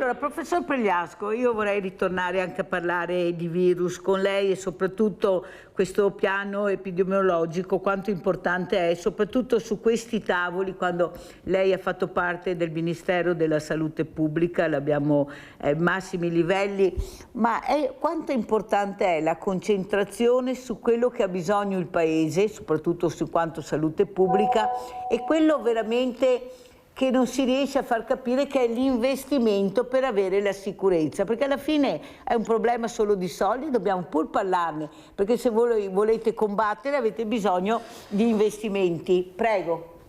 Allora, professor Pregliasco, io vorrei ritornare anche a parlare di virus con lei e soprattutto questo piano epidemiologico, quanto importante è, soprattutto su questi tavoli, quando lei ha fatto parte del Ministero della Salute Pubblica, l'abbiamo ai massimi livelli, ma quanto importante è la concentrazione su quello che ha bisogno il Paese, soprattutto su quanto salute pubblica, e quello veramente che non si riesce a far capire, che è l'investimento per avere la sicurezza, perché alla fine è un problema solo di soldi, dobbiamo pur parlarne, perché se voi volete combattere avete bisogno di investimenti. Prego.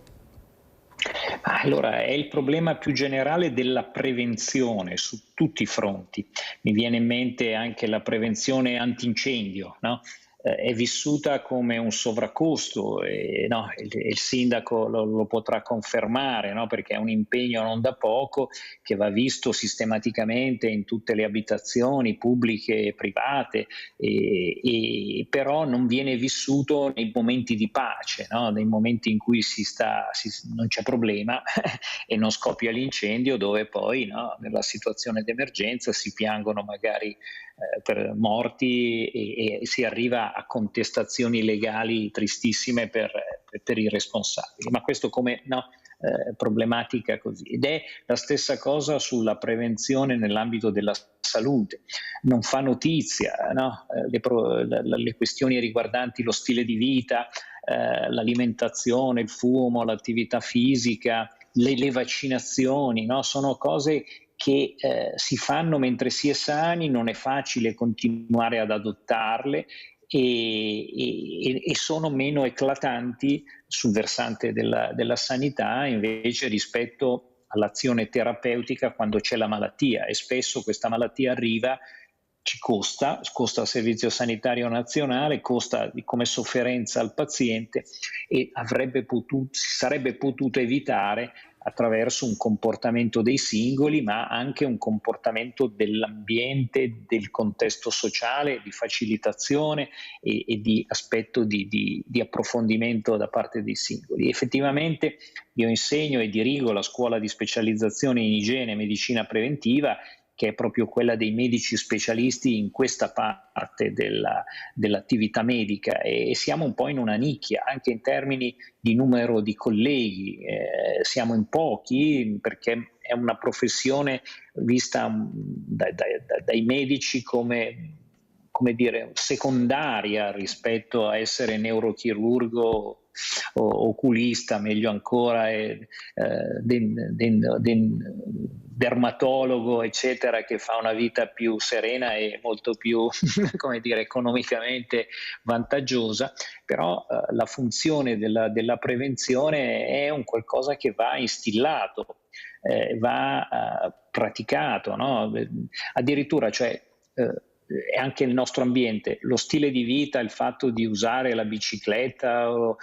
Allora, è il problema più generale della prevenzione su tutti i fronti. Mi viene in mente anche la prevenzione antincendio, no? È vissuta come un sovraccosto e no, il sindaco lo potrà confermare, no? Perché è un impegno non da poco che va visto sistematicamente in tutte le abitazioni pubbliche e private, e però non viene vissuto nei momenti di pace, no? Nei momenti in cui non c'è problema e non scoppia l'incendio, dove poi no, nella situazione d'emergenza si piangono magari per morti e si arriva a contestazioni legali tristissime per i responsabili. Ma questo come no, problematica così. Ed è la stessa cosa sulla prevenzione nell'ambito della salute. Non fa notizia no? Le questioni riguardanti lo stile di vita, l'alimentazione, il fumo, l'attività fisica, le vaccinazioni, no? Sono cose che si fanno mentre si è sani, non è facile continuare ad adottarle e sono meno eclatanti sul versante della sanità invece rispetto all'azione terapeutica quando c'è la malattia, e spesso questa malattia arriva, ci costa al Servizio Sanitario Nazionale, costa come sofferenza al paziente e si sarebbe potuto evitare attraverso un comportamento dei singoli, ma anche un comportamento dell'ambiente, del contesto sociale, di facilitazione e di aspetto di approfondimento da parte dei singoli. Effettivamente io insegno e dirigo la scuola di specializzazione in igiene e medicina preventiva, che è proprio quella dei medici specialisti in questa parte dell'attività medica, e siamo un po' in una nicchia, anche in termini di numero di colleghi, siamo in pochi perché è una professione vista dai medici come dire, secondaria rispetto a essere neurochirurgo o oculista, meglio ancora, dermatologo, eccetera, che fa una vita più serena e molto più, come dire, economicamente vantaggiosa. Però la funzione della prevenzione è un qualcosa che va instillato, va praticato, no? Addirittura, cioè, anche il nostro ambiente, lo stile di vita, il fatto di usare la bicicletta o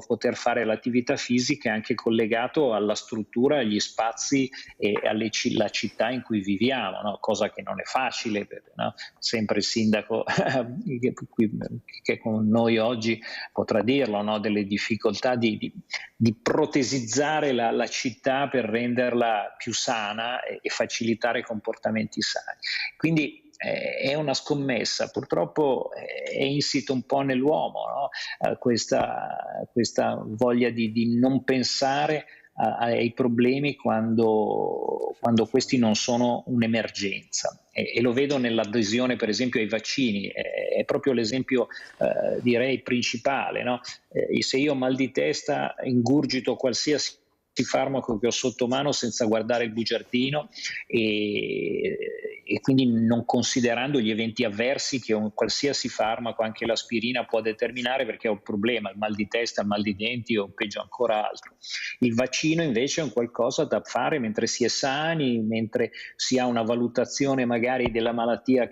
poter fare l'attività fisica è anche collegato alla struttura, agli spazi e alla città in cui viviamo, no? Cosa che non è facile, no? Sempre il sindaco che con noi oggi potrà dirlo, no? Delle difficoltà di protesizzare la città per renderla più sana e facilitare comportamenti sani. Quindi è una scommessa, purtroppo è insito un po' nell'uomo, no? Questa voglia di non pensare ai problemi quando questi non sono un'emergenza, e lo vedo nell'adesione per esempio ai vaccini, è proprio l'esempio direi principale, no? Se io ho mal di testa ingurgito qualsiasi farmaco che ho sotto mano senza guardare il bugiardino e quindi non considerando gli eventi avversi che un qualsiasi farmaco, anche l'aspirina, può determinare, perché ho un problema, il mal di testa, il mal di denti o peggio ancora altro. Il vaccino invece è un qualcosa da fare mentre si è sani, mentre si ha una valutazione magari della malattia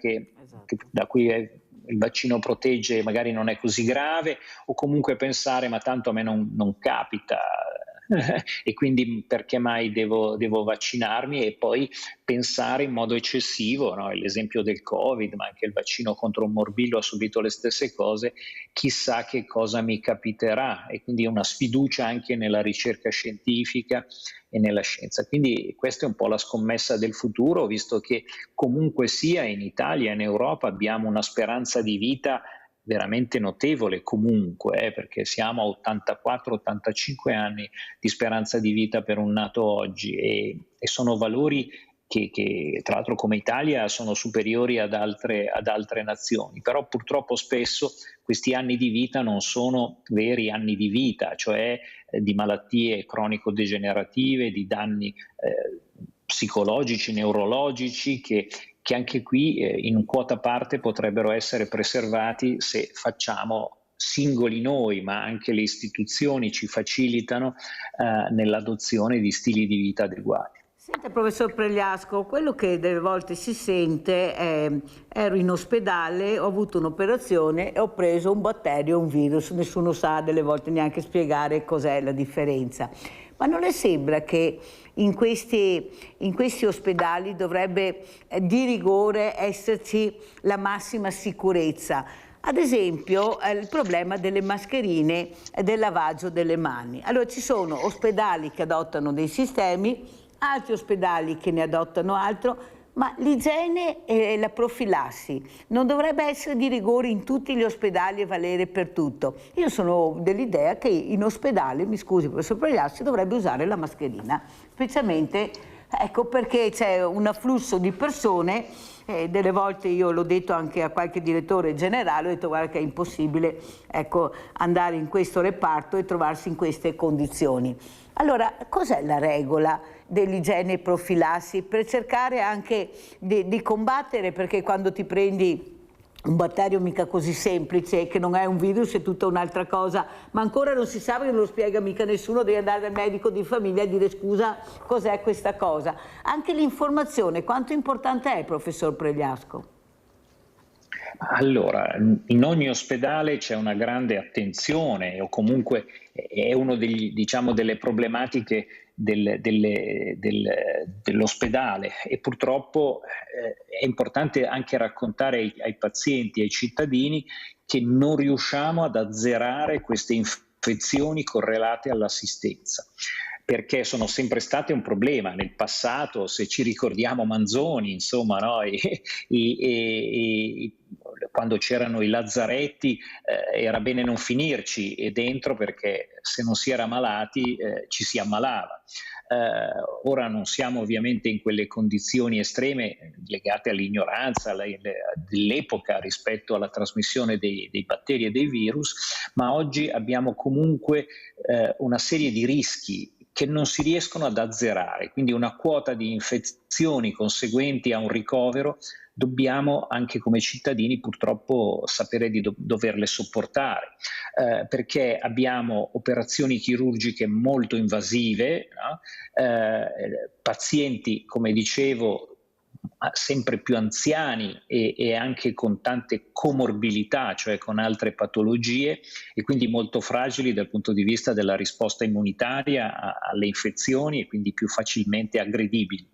da cui il vaccino protegge, magari non è così grave, o comunque pensare ma tanto a me non capita. e quindi perché mai devo vaccinarmi, e poi pensare in modo eccessivo, no? L'esempio del Covid, ma anche il vaccino contro un morbillo ha subito le stesse cose, chissà che cosa mi capiterà, e quindi una sfiducia anche nella ricerca scientifica e nella scienza. Quindi questa è un po' la scommessa del futuro, visto che comunque sia in Italia e in Europa abbiamo una speranza di vita veramente notevole comunque, perché siamo a 84-85 anni di speranza di vita per un nato oggi, e sono valori che tra l'altro come Italia sono superiori ad altre nazioni, però purtroppo spesso questi anni di vita non sono veri anni di vita, cioè di malattie cronico-degenerative, di danni psicologici, neurologici, che anche qui in quota parte potrebbero essere preservati se facciamo singoli noi, ma anche le istituzioni ci facilitano nell'adozione di stili di vita adeguati. Senta, professor Pregliasco, quello che delle volte si sente è: ero in ospedale, ho avuto un'operazione e ho preso un batterio, un virus, nessuno sa delle volte neanche spiegare cos'è la differenza. Ma non le sembra che in questi ospedali dovrebbe di rigore esserci la massima sicurezza? Ad esempio, il problema delle mascherine e del lavaggio delle mani. Allora, ci sono ospedali che adottano dei sistemi, altri ospedali che ne adottano altro, ma l'igiene e la profilassi non dovrebbe essere di rigore in tutti gli ospedali e valere per tutto. Io sono dell'idea che in ospedale, mi scusi professor Pregliassi, dovrebbe usare la mascherina, specialmente ecco, perché c'è un afflusso di persone. Delle volte io l'ho detto anche a qualche direttore generale, ho detto: guarda che è impossibile, ecco, andare in questo reparto e trovarsi in queste condizioni. Allora, cos'è la regola dell'igiene e profilassi per cercare anche di combattere? Perché quando ti prendi un batterio mica così semplice, che non è un virus, è tutta un'altra cosa, ma ancora non si sa, perché non lo spiega mica nessuno, devi andare dal medico di famiglia e dire: scusa, cos'è questa cosa? Anche l'informazione, quanto importante è, professor Pregliasco? Allora, in ogni ospedale c'è una grande attenzione, o comunque è uno delle problematiche dell'ospedale, e purtroppo è importante anche raccontare ai pazienti, ai cittadini, che non riusciamo ad azzerare queste infezioni correlate all'assistenza, perché sono sempre state un problema nel passato. Se ci ricordiamo Manzoni, insomma, no? Quando c'erano i lazzaretti era bene non finirci dentro, perché se non si era malati ci si ammalava. Ora non siamo ovviamente in quelle condizioni estreme legate all'ignoranza dell'epoca rispetto alla trasmissione dei batteri e dei virus, ma oggi abbiamo comunque una serie di rischi che non si riescono ad azzerare, quindi una quota di infezioni conseguenti a un ricovero dobbiamo anche come cittadini purtroppo sapere di doverle sopportare, perché abbiamo operazioni chirurgiche molto invasive, no? Pazienti, come dicevo, sempre più anziani e anche con tante comorbilità, cioè con altre patologie, e quindi molto fragili dal punto di vista della risposta immunitaria alle infezioni, e quindi più facilmente aggredibili.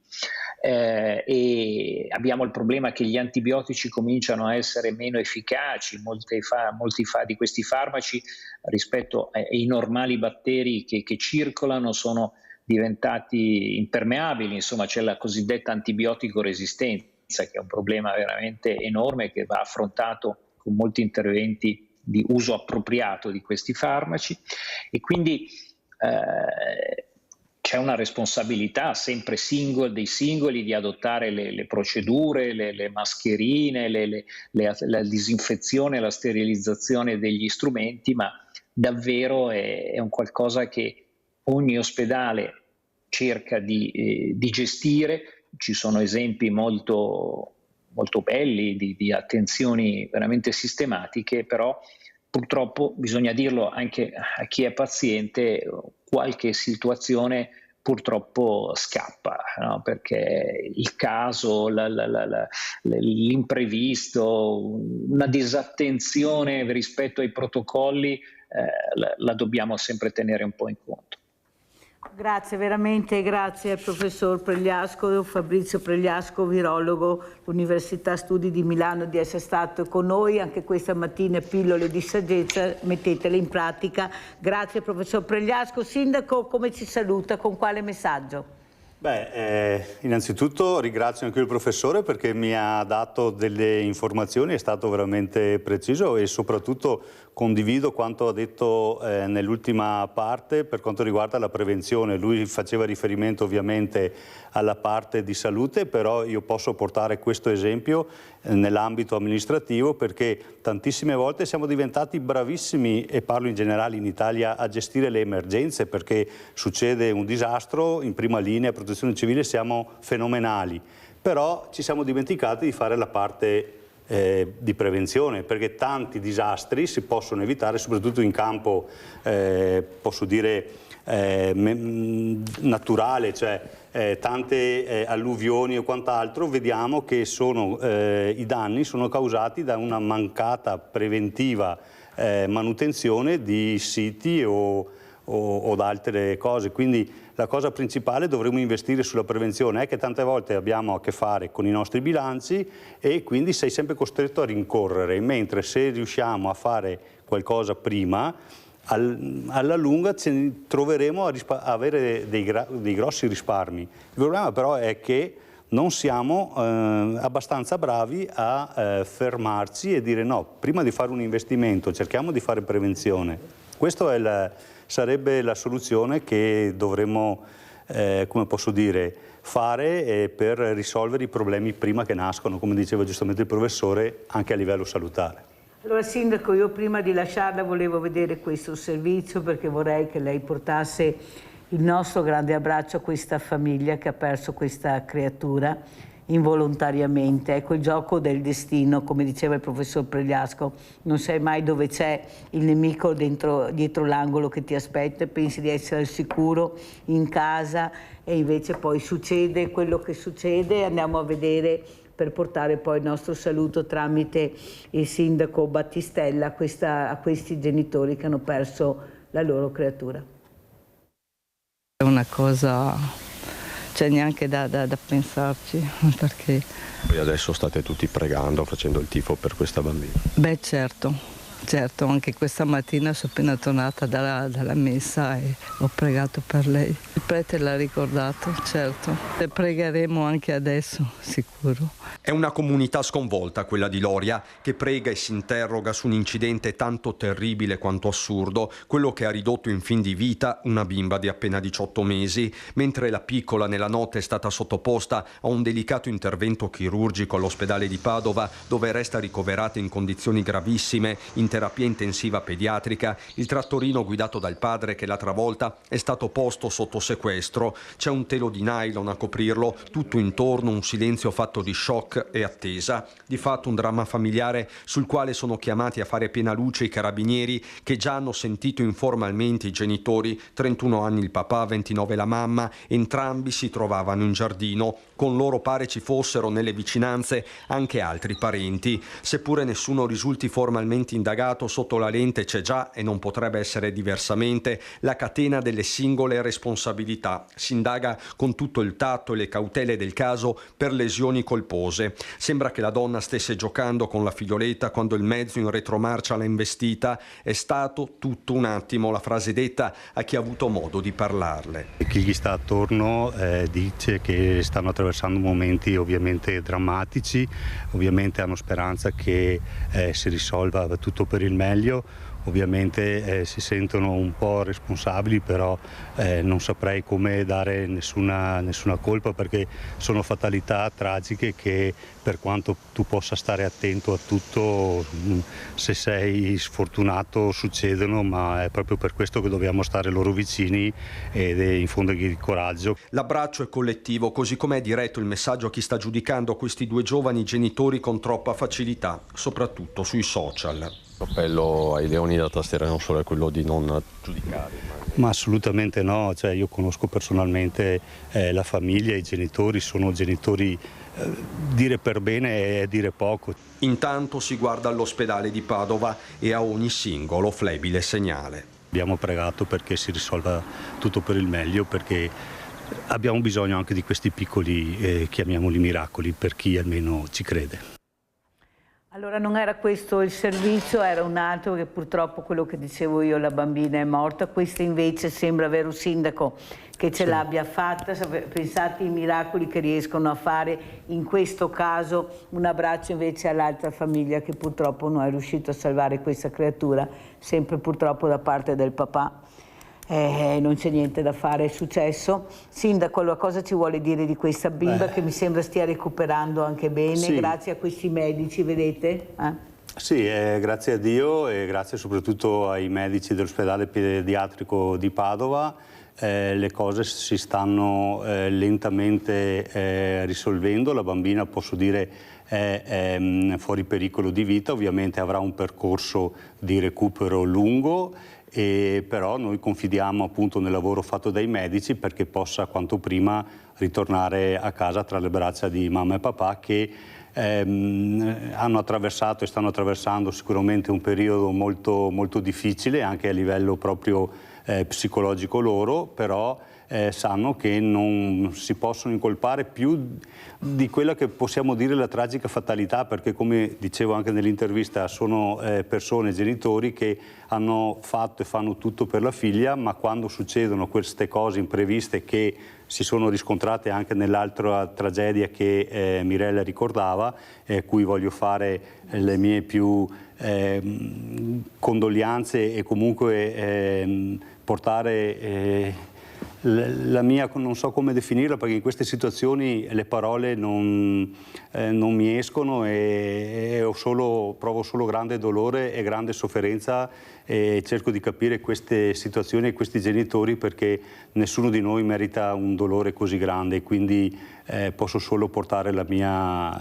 E abbiamo il problema che gli antibiotici cominciano a essere meno efficaci, molti di questi farmaci rispetto ai normali batteri che circolano sono diventati impermeabili, insomma c'è la cosiddetta antibiotico resistenza, che è un problema veramente enorme, che va affrontato con molti interventi di uso appropriato di questi farmaci, e quindi c'è una responsabilità sempre dei singoli di adottare le procedure, le mascherine, la disinfezione, la sterilizzazione degli strumenti, ma davvero è un qualcosa che ogni ospedale cerca di gestire. Ci sono esempi molto, molto belli di attenzioni veramente sistematiche, però purtroppo bisogna dirlo anche a chi è paziente, qualche situazione purtroppo scappa, no? Perché il caso, l'imprevisto, una disattenzione rispetto ai protocolli la dobbiamo sempre tenere un po' in conto. Grazie, veramente grazie al professor Pregliasco, Fabrizio Pregliasco, virologo, Università Studi di Milano, di essere stato con noi anche questa mattina. Pillole di saggezza, mettetele in pratica. Grazie professor Pregliasco. Sindaco, come ci saluta? Con quale messaggio? Innanzitutto ringrazio anche il professore perché mi ha dato delle informazioni, è stato veramente preciso e soprattutto condivido quanto ha detto nell'ultima parte per quanto riguarda la prevenzione. Lui faceva riferimento ovviamente alla parte di salute, però io posso portare questo esempio nell'ambito amministrativo perché tantissime volte siamo diventati bravissimi, e parlo in generale in Italia, a gestire le emergenze perché succede un disastro, in prima linea, protezione civile siamo fenomenali, però ci siamo dimenticati di fare la parte di prevenzione perché tanti disastri si possono evitare soprattutto in campo, posso dire, naturale, cioè tante alluvioni o quant'altro, vediamo che i danni sono causati da una mancata preventiva manutenzione di siti o da altre cose. Quindi la cosa principale dovremmo investire sulla prevenzione, è che tante volte abbiamo a che fare con i nostri bilanci e quindi sei sempre costretto a rincorrere, mentre se riusciamo a fare qualcosa prima, alla lunga troveremo a avere dei grossi risparmi. Il problema però è che non siamo abbastanza bravi a fermarci e dire no, prima di fare un investimento cerchiamo di fare prevenzione. Questa sarebbe la soluzione che dovremmo, come posso dire, fare per risolvere i problemi prima che nascono, come diceva giustamente il professore, anche a livello salutare. Allora Sindaco, io prima di lasciarla volevo vedere questo servizio perché vorrei che lei portasse il nostro grande abbraccio a questa famiglia che ha perso questa creatura involontariamente. Ecco, il gioco del destino, come diceva il professor Pregliasco, non sai mai dove c'è il nemico dietro l'angolo che ti aspetta, pensi di essere al sicuro in casa e invece poi succede quello che succede. Andiamo a vedere per portare poi il nostro saluto tramite il sindaco Battistella a questi genitori che hanno perso la loro creatura. È una cosa, c'è neanche da pensarci, perché... Voi adesso state tutti pregando, facendo il tifo per questa bambina? Beh, certo, anche questa mattina sono appena tornata dalla messa e ho pregato per lei. Il prete l'ha ricordato, certo. E pregheremo anche adesso, sicuro. È una comunità sconvolta quella di Loria, che prega e si interroga su un incidente tanto terribile quanto assurdo, quello che ha ridotto in fin di vita una bimba di appena 18 mesi, mentre la piccola nella notte è stata sottoposta a un delicato intervento chirurgico all'ospedale di Padova, dove resta ricoverata in condizioni gravissime in terapia intensiva pediatrica. Il trattorino guidato dal padre che l'altra volta è stato posto sotto sequestro. C'è un telo di nylon a coprirlo, tutto intorno un silenzio fatto di shock e attesa. Di fatto un dramma familiare sul quale sono chiamati a fare piena luce i carabinieri, che già hanno sentito informalmente i genitori, 31 anni il papà, 29 la mamma. Entrambi si trovavano in giardino. Con loro pare ci fossero nelle vicinanze anche altri parenti. Seppure nessuno risulti formalmente indagato, sotto la lente c'è già, e non potrebbe essere diversamente, la catena delle singole responsabilità. Si indaga con tutto il tatto e le cautele del caso per lesioni colpose. Sembra che la donna stesse giocando con la figlioletta quando il mezzo in retromarcia l'ha investita. È stato tutto un attimo, la frase detta a chi ha avuto modo di parlarle. Chi gli sta attorno dice che stanno attraversando momenti ovviamente drammatici, ovviamente hanno speranza che si risolva tutto per il meglio. Ovviamente si sentono un po' responsabili, però non saprei come dare nessuna colpa, perché sono fatalità tragiche che, per quanto tu possa stare attento a tutto, se sei sfortunato succedono, ma è proprio per questo che dobbiamo stare loro vicini ed infondergli il coraggio. L'abbraccio è collettivo, così come è diretto il messaggio a chi sta giudicando questi due giovani genitori con troppa facilità, soprattutto sui social. L'appello ai leoni da tastiera non solo è quello di non giudicare. Ma assolutamente no, cioè, io conosco personalmente la famiglia, i genitori, sono genitori, dire per bene è dire poco. Intanto si guarda all'ospedale di Padova e a ogni singolo flebile segnale. Abbiamo pregato perché si risolva tutto per il meglio, perché abbiamo bisogno anche di questi piccoli, chiamiamoli miracoli, per chi almeno ci crede. Allora non era questo il servizio, era un altro, che purtroppo quello che dicevo io, la bambina è morta. Questo invece sembra vero sindaco che ce l'abbia fatta. Pensate ai miracoli che riescono a fare in questo caso. Un abbraccio invece all'altra famiglia che purtroppo non è riuscito a salvare questa creatura, sempre purtroppo da parte del papà. Non c'è niente da fare, è successo. Sindaco, cosa ci vuole dire di questa bimba che mi sembra stia recuperando anche bene, sì, grazie a questi medici, vedete? Sì, grazie a Dio e grazie soprattutto ai medici dell'ospedale pediatrico di Padova. Le cose si stanno lentamente risolvendo. La bambina, posso dire, è fuori pericolo di vita, ovviamente avrà un percorso di recupero lungo, però noi confidiamo appunto nel lavoro fatto dai medici perché possa quanto prima ritornare a casa tra le braccia di mamma e papà, che hanno attraversato e stanno attraversando sicuramente un periodo molto, molto difficile anche a livello proprio psicologico loro, però sanno che non si possono incolpare più di quella che possiamo dire la tragica fatalità, perché come dicevo anche nell'intervista sono persone, genitori che hanno fatto e fanno tutto per la figlia, ma quando succedono queste cose impreviste che si sono riscontrate anche nell'altra tragedia che Mirella ricordava, cui voglio fare le mie più condoglianze e comunque portare la mia, non so come definirla, perché in queste situazioni le parole non mi escono e provo solo grande dolore e grande sofferenza e cerco di capire queste situazioni e questi genitori, perché nessuno di noi merita un dolore così grande, quindi posso solo portare la mia...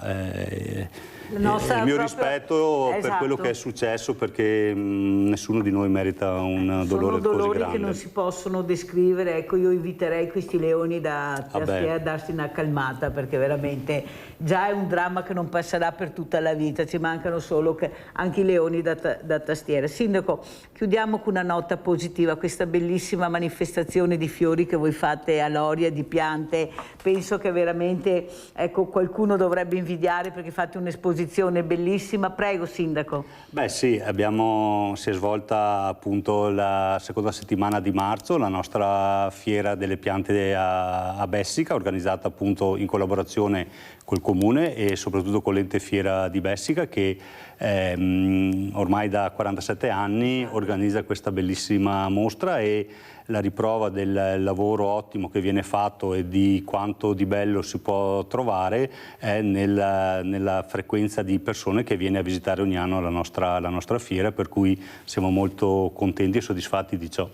il mio rispetto per quello che è successo, perché nessuno di noi merita un dolore così grande. Sono dolori che non si possono descrivere. Ecco, io inviterei questi leoni da tastiera a darsi una calmata, perché veramente già è un dramma che non passerà per tutta la vita, ci mancano solo anche i leoni da tastiera. Sindaco, chiudiamo con una nota positiva, questa bellissima manifestazione di fiori che voi fate a Loria, di piante. Penso che veramente, ecco, qualcuno dovrebbe invidiare, perché fate un'esposizione bellissima. Prego, Sindaco. Beh sì, si è svolta appunto la seconda settimana di marzo la nostra fiera delle piante a Bessica, organizzata appunto in collaborazione col Comune e soprattutto con l'ente Fiera di Bessica, che ormai da 47 anni organizza questa bellissima mostra, e la riprova del lavoro ottimo che viene fatto e di quanto di bello si può trovare è nella frequenza di persone che viene a visitare ogni anno la nostra fiera, per cui siamo molto contenti e soddisfatti di ciò.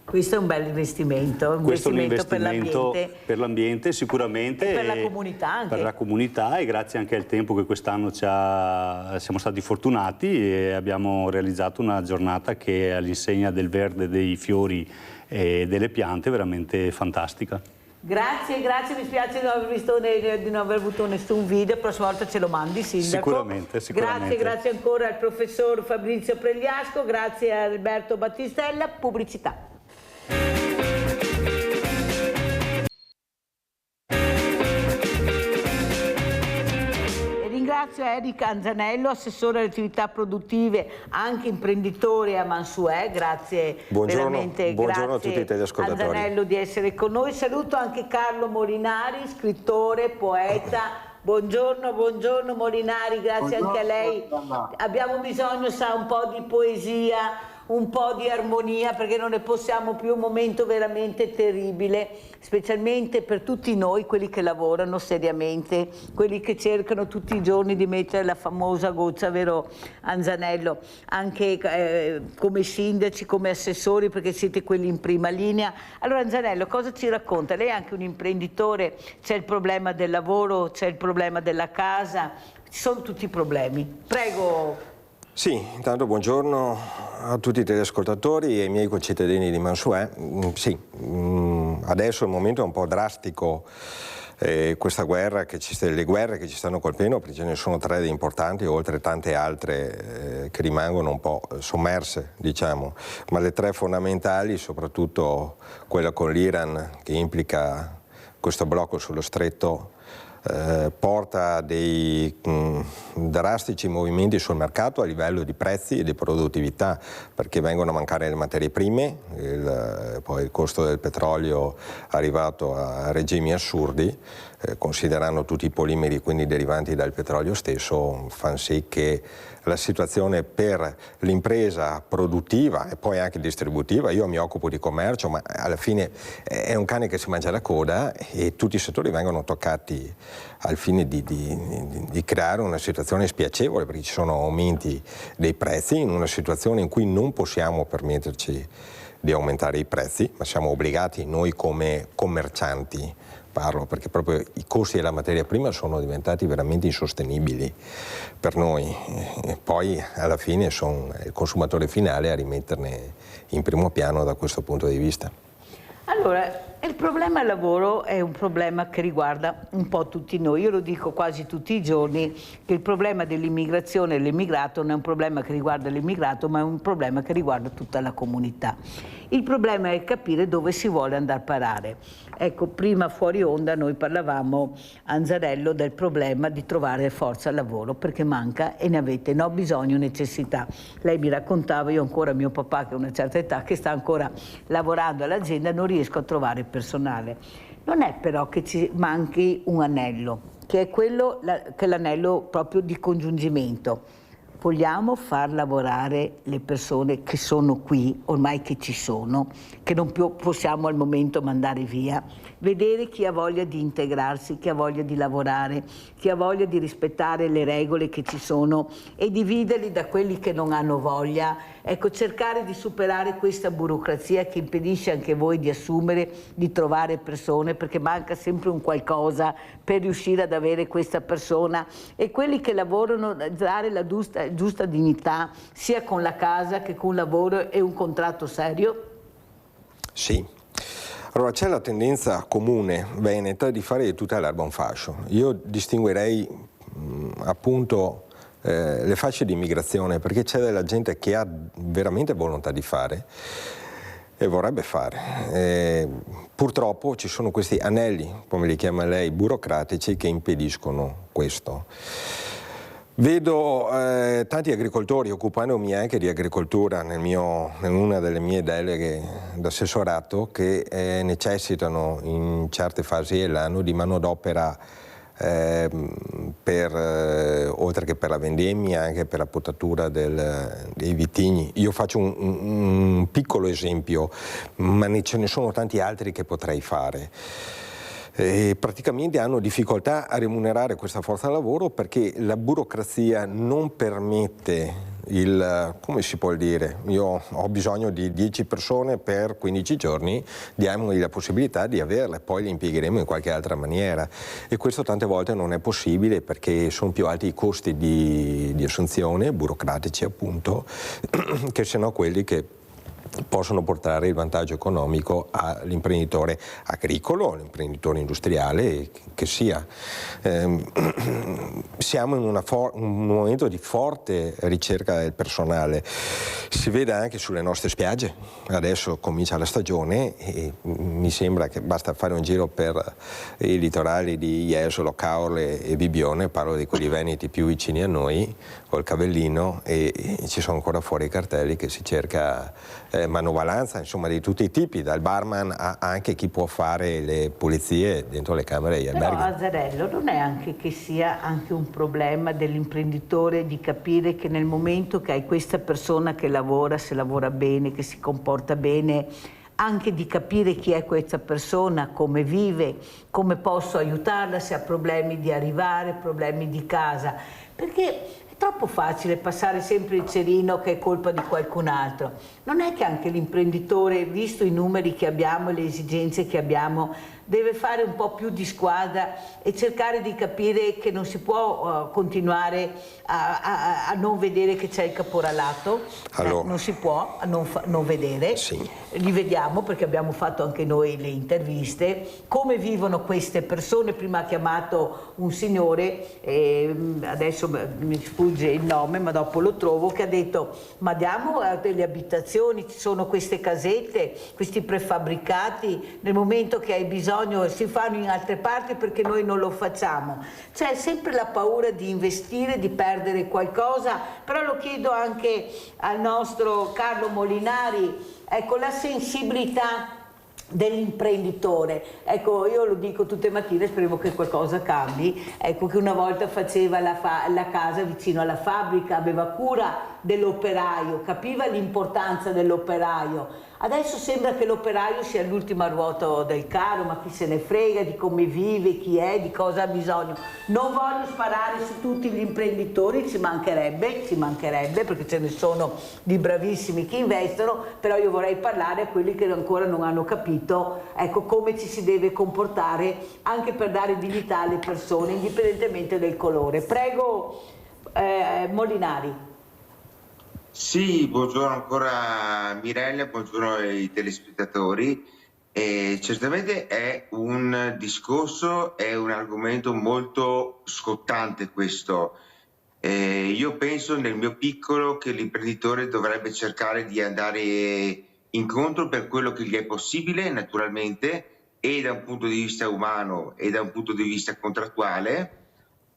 Questo è un bel investimento, Questo è un investimento per l'ambiente sicuramente, e per la comunità anche. Per la comunità, e grazie anche al tempo che quest'anno siamo stati fortunati e abbiamo realizzato una giornata che è all'insegna del verde, dei fiori e delle piante, veramente fantastica. Grazie, mi spiace di non aver avuto nessun video, la prossima volta ce lo mandi, Sindaco. Sicuramente. Grazie ancora al professor Fabrizio Pregliasco, grazie a Alberto Battistella. Pubblicità. Ringrazio Erika Anzanello, assessore alle attività produttive, anche imprenditore a Mansuè. Grazie, veramente buongiorno a tutti i telespettatori. Anzanello di essere con noi. Saluto anche Carlo Molinari, scrittore, poeta. Buongiorno Molinari, grazie anche a lei. Abbiamo bisogno, un po' di poesia, un po' di armonia, perché non ne possiamo più, un momento veramente terribile, specialmente per tutti noi, quelli che lavorano seriamente, quelli che cercano tutti i giorni di mettere la famosa goccia, vero Anzanello? Anche come sindaci, come assessori, perché siete quelli in prima linea. Allora Anzanello, cosa ci racconta? Lei è anche un imprenditore, c'è il problema del lavoro, c'è il problema della casa, ci sono tutti i problemi. Prego. Sì, intanto buongiorno a tutti i telespettatori e ai miei concittadini di Mansuè. Sì, adesso il momento è un po' drastico questa guerra le guerre che ci stanno colpendo, perché ce ne sono 3 importanti, oltre tante altre che rimangono un po' sommerse, diciamo, ma le 3 fondamentali, soprattutto quella con l'Iran, che implica questo blocco sullo stretto, porta dei drastici movimenti sul mercato a livello di prezzi e di produttività, perché vengono a mancare le materie prime, poi il costo del petrolio è arrivato a regimi assurdi, considerando tutti i polimeri quindi derivanti dal petrolio stesso, fanno sì che la situazione per l'impresa produttiva e poi anche distributiva, io mi occupo di commercio, ma alla fine è un cane che si mangia la coda e tutti i settori vengono toccati al fine di creare una situazione spiacevole, perché ci sono aumenti dei prezzi in una situazione in cui non possiamo permetterci di aumentare i prezzi, ma siamo obbligati noi come commercianti, parlo perché proprio i costi della materia prima sono diventati veramente insostenibili per noi, e poi alla fine sono il consumatore finale a rimetterne in primo piano da questo punto di vista. Allora, il problema lavoro è un problema che riguarda un po' tutti noi. Io lo dico quasi tutti i giorni, che il problema dell'immigrazione e dell'immigrato non è un problema che riguarda l'immigrato, ma è un problema che riguarda tutta la comunità. Il problema è capire dove si vuole andare a parare. Ecco, prima fuori onda noi parlavamo, Anzarello, del problema di trovare forza lavoro, perché manca e ne avete bisogno, necessità. Lei mi raccontava, io ancora mio papà che ha una certa età, che sta ancora lavorando all'azienda, non riesco a trovare personale. Non è però che ci manchi un anello, che è quello che è l'anello proprio di congiungimento. Vogliamo far lavorare le persone che sono qui, ormai che ci sono, che non più possiamo al momento mandare via, vedere chi ha voglia di integrarsi, chi ha voglia di lavorare, chi ha voglia di rispettare le regole che ci sono e dividerli da quelli che non hanno voglia. Ecco, cercare di superare questa burocrazia che impedisce anche voi di assumere, di trovare persone, perché manca sempre un qualcosa per riuscire ad avere questa persona, e quelli che lavorano dare la giusta dignità sia con la casa che con il lavoro e un contratto serio? Sì. Allora c'è la tendenza comune veneta di fare di tutta l'erba un fascio. Io distinguerei appunto le fasce di immigrazione, perché c'è della gente che ha veramente volontà di fare e vorrebbe fare. Purtroppo ci sono questi anelli, come li chiama lei, burocratici, che impediscono questo. Vedo tanti agricoltori, occupandomi anche di agricoltura in una delle mie deleghe d'assessorato, che necessitano in certe fasi dell'anno di manodopera oltre che per la vendemmia, anche per la potatura dei vitigni. Io faccio un piccolo esempio, ma ce ne sono tanti altri che potrei fare. E praticamente hanno difficoltà a remunerare questa forza lavoro perché la burocrazia non permette come si può dire, io ho bisogno di 10 persone per 15 giorni, diamogli la possibilità di averle, poi le impiegheremo in qualche altra maniera, e questo tante volte non è possibile perché sono più alti i costi di assunzione, burocratici appunto, che se no quelli che possono portare il vantaggio economico all'imprenditore agricolo, all'imprenditore industriale che sia. Siamo in un momento di forte ricerca del personale, si vede anche sulle nostre spiagge, adesso comincia la stagione e mi sembra che basta fare un giro per i litorali di Jesolo, Caorle e Bibbione, parlo di quelli veneti più vicini a noi, col Cavellino, e ci sono ancora fuori i cartelli che si cerca manovalanza, insomma di tutti i tipi, dal barman a anche chi può fare le pulizie dentro le camere degli alberghi. Però Azzarello, non è anche che sia anche un problema dell'imprenditore di capire che nel momento che hai questa persona che lavora, se lavora bene, che si comporta bene, anche di capire chi è questa persona, come vive, come posso aiutarla, se ha problemi di arrivare, problemi di casa, perché è troppo facile passare sempre il cerino che è colpa di qualcun altro. Non è che anche l'imprenditore, visto i numeri che abbiamo e le esigenze che abbiamo, deve fare un po' più di squadra e cercare di capire che non si può continuare a non vedere che c'è il caporalato, allora, non si può non vedere, sì. Li vediamo perché abbiamo fatto anche noi le interviste, come vivono queste persone. Prima ha chiamato un signore, adesso mi sfugge il nome ma dopo lo trovo, che ha detto: ma diamo delle abitazioni, ci sono queste casette, questi prefabbricati, nel momento che hai bisogno si fanno in altre parti perché noi non lo facciamo. C'è sempre la paura di investire, di perdere qualcosa, però lo chiedo anche al nostro Carlo Molinari, ecco, la sensibilità dell'imprenditore. Ecco, io lo dico tutte le mattine, speriamo che qualcosa cambi, ecco, che una volta faceva la casa vicino alla fabbrica, aveva cura dell'operaio, capiva l'importanza dell'operaio. Adesso sembra che l'operaio sia l'ultima ruota del carro, ma chi se ne frega di come vive, chi è, di cosa ha bisogno. Non voglio sparare su tutti gli imprenditori, ci mancherebbe perché ce ne sono di bravissimi che investono, però io vorrei parlare a quelli che ancora non hanno capito, ecco, come ci si deve comportare anche per dare dignità alle persone, indipendentemente del colore. Prego, Molinari. Sì, buongiorno ancora Mirella, buongiorno ai telespettatori. Certamente è un discorso, è un argomento molto scottante questo. Io penso nel mio piccolo che l'imprenditore dovrebbe cercare di andare incontro per quello che gli è possibile, naturalmente, e da un punto di vista umano e da un punto di vista contrattuale,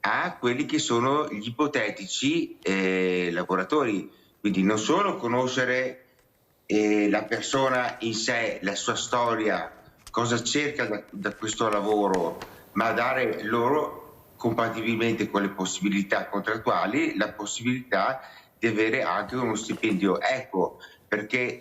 a quelli che sono gli ipotetici lavoratori. Quindi non solo conoscere la persona in sé, la sua storia, cosa cerca da questo lavoro, ma dare loro, compatibilmente con le possibilità contrattuali, la possibilità di avere anche uno stipendio equo, perché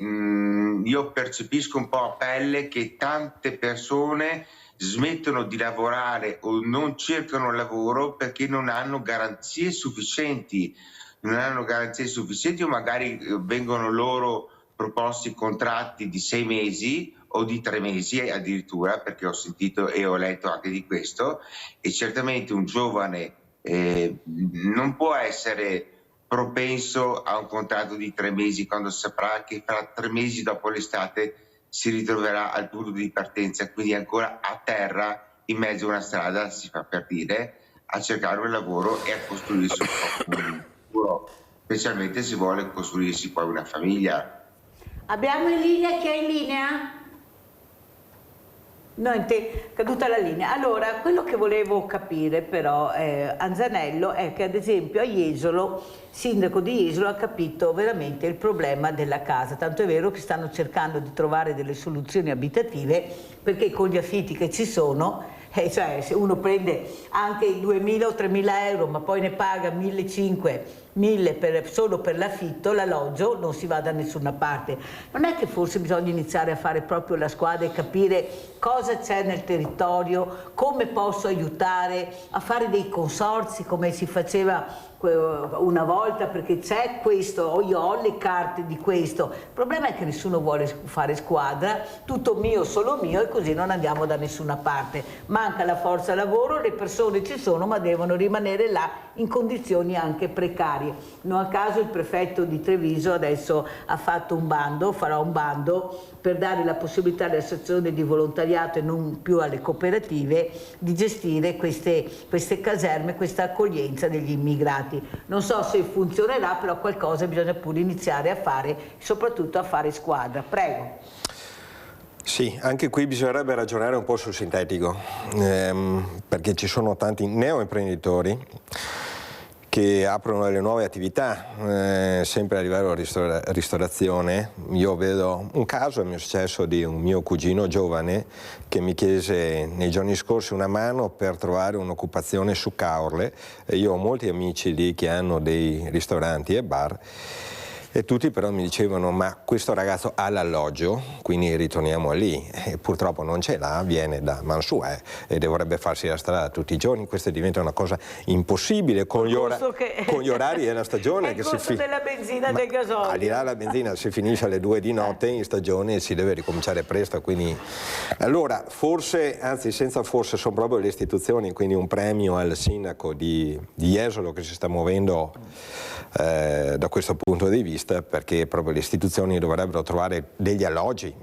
io percepisco un po' a pelle che tante persone smettono di lavorare o non cercano lavoro perché non hanno garanzie sufficienti. O magari vengono loro proposti contratti di 6 mesi o di 3 mesi addirittura, perché ho sentito e ho letto anche di questo, e certamente un giovane non può essere propenso a un contratto di 3 mesi quando saprà che fra 3 mesi dopo l'estate si ritroverà al punto di partenza, quindi ancora a terra in mezzo a una strada, si fa per dire, a cercare un lavoro e a costruirsi un po' specialmente se vuole costruirsi poi una famiglia. Abbiamo in linea, chi è in linea? No, è caduta la linea. Allora, quello che volevo capire però, Anzanello, è che ad esempio a Jesolo, sindaco di Jesolo, ha capito veramente il problema della casa, tanto è vero che stanno cercando di trovare delle soluzioni abitative, perché con gli affitti che ci sono, cioè se uno prende anche i 2.000 o 3.000 euro ma poi ne paga 1.500 solo per l'affitto, l'alloggio, non si va da nessuna parte. Non è che forse bisogna iniziare a fare proprio la squadra e capire cosa c'è nel territorio, come posso aiutare, a fare dei consorzi come si faceva una volta, perché c'è questo, io ho le carte di questo. Il problema è che nessuno vuole fare squadra, tutto mio, solo mio, e così non andiamo da nessuna parte. Manca la forza lavoro, le persone ci sono ma devono rimanere là in condizioni anche precarie. Non a caso il prefetto di Treviso adesso ha fatto un bando, farà un bando per dare la possibilità alle associazioni di volontariato e non più alle cooperative di gestire queste caserme, questa accoglienza degli immigrati. Non so se funzionerà, però qualcosa bisogna pure iniziare a fare, soprattutto a fare squadra. Prego. Sì, anche qui bisognerebbe ragionare un po' sul sintetico, perché ci sono tanti neoimprenditori che aprono delle nuove attività, sempre a livello ristorazione. Io vedo un caso, mi è successo di un mio cugino giovane che mi chiese nei giorni scorsi una mano per trovare un'occupazione su Caorle. Io ho molti amici lì che hanno dei ristoranti e bar E tutti però mi dicevano: ma questo ragazzo ha l'alloggio, quindi ritorniamo lì. E purtroppo non ce l'ha, viene da Mansoue e dovrebbe farsi la strada tutti i giorni. Questa diventa una cosa impossibile con gli orari della stagione. È il costo della benzina e del gasolio. Al di là della benzina, si finisce alle 2 di notte in stagione e si deve ricominciare presto. Quindi allora forse, anzi senza forse, sono proprio le istituzioni, quindi un premio al sindaco di Jesolo che si sta muovendo da questo punto di vista, perché proprio le istituzioni dovrebbero trovare degli alloggi.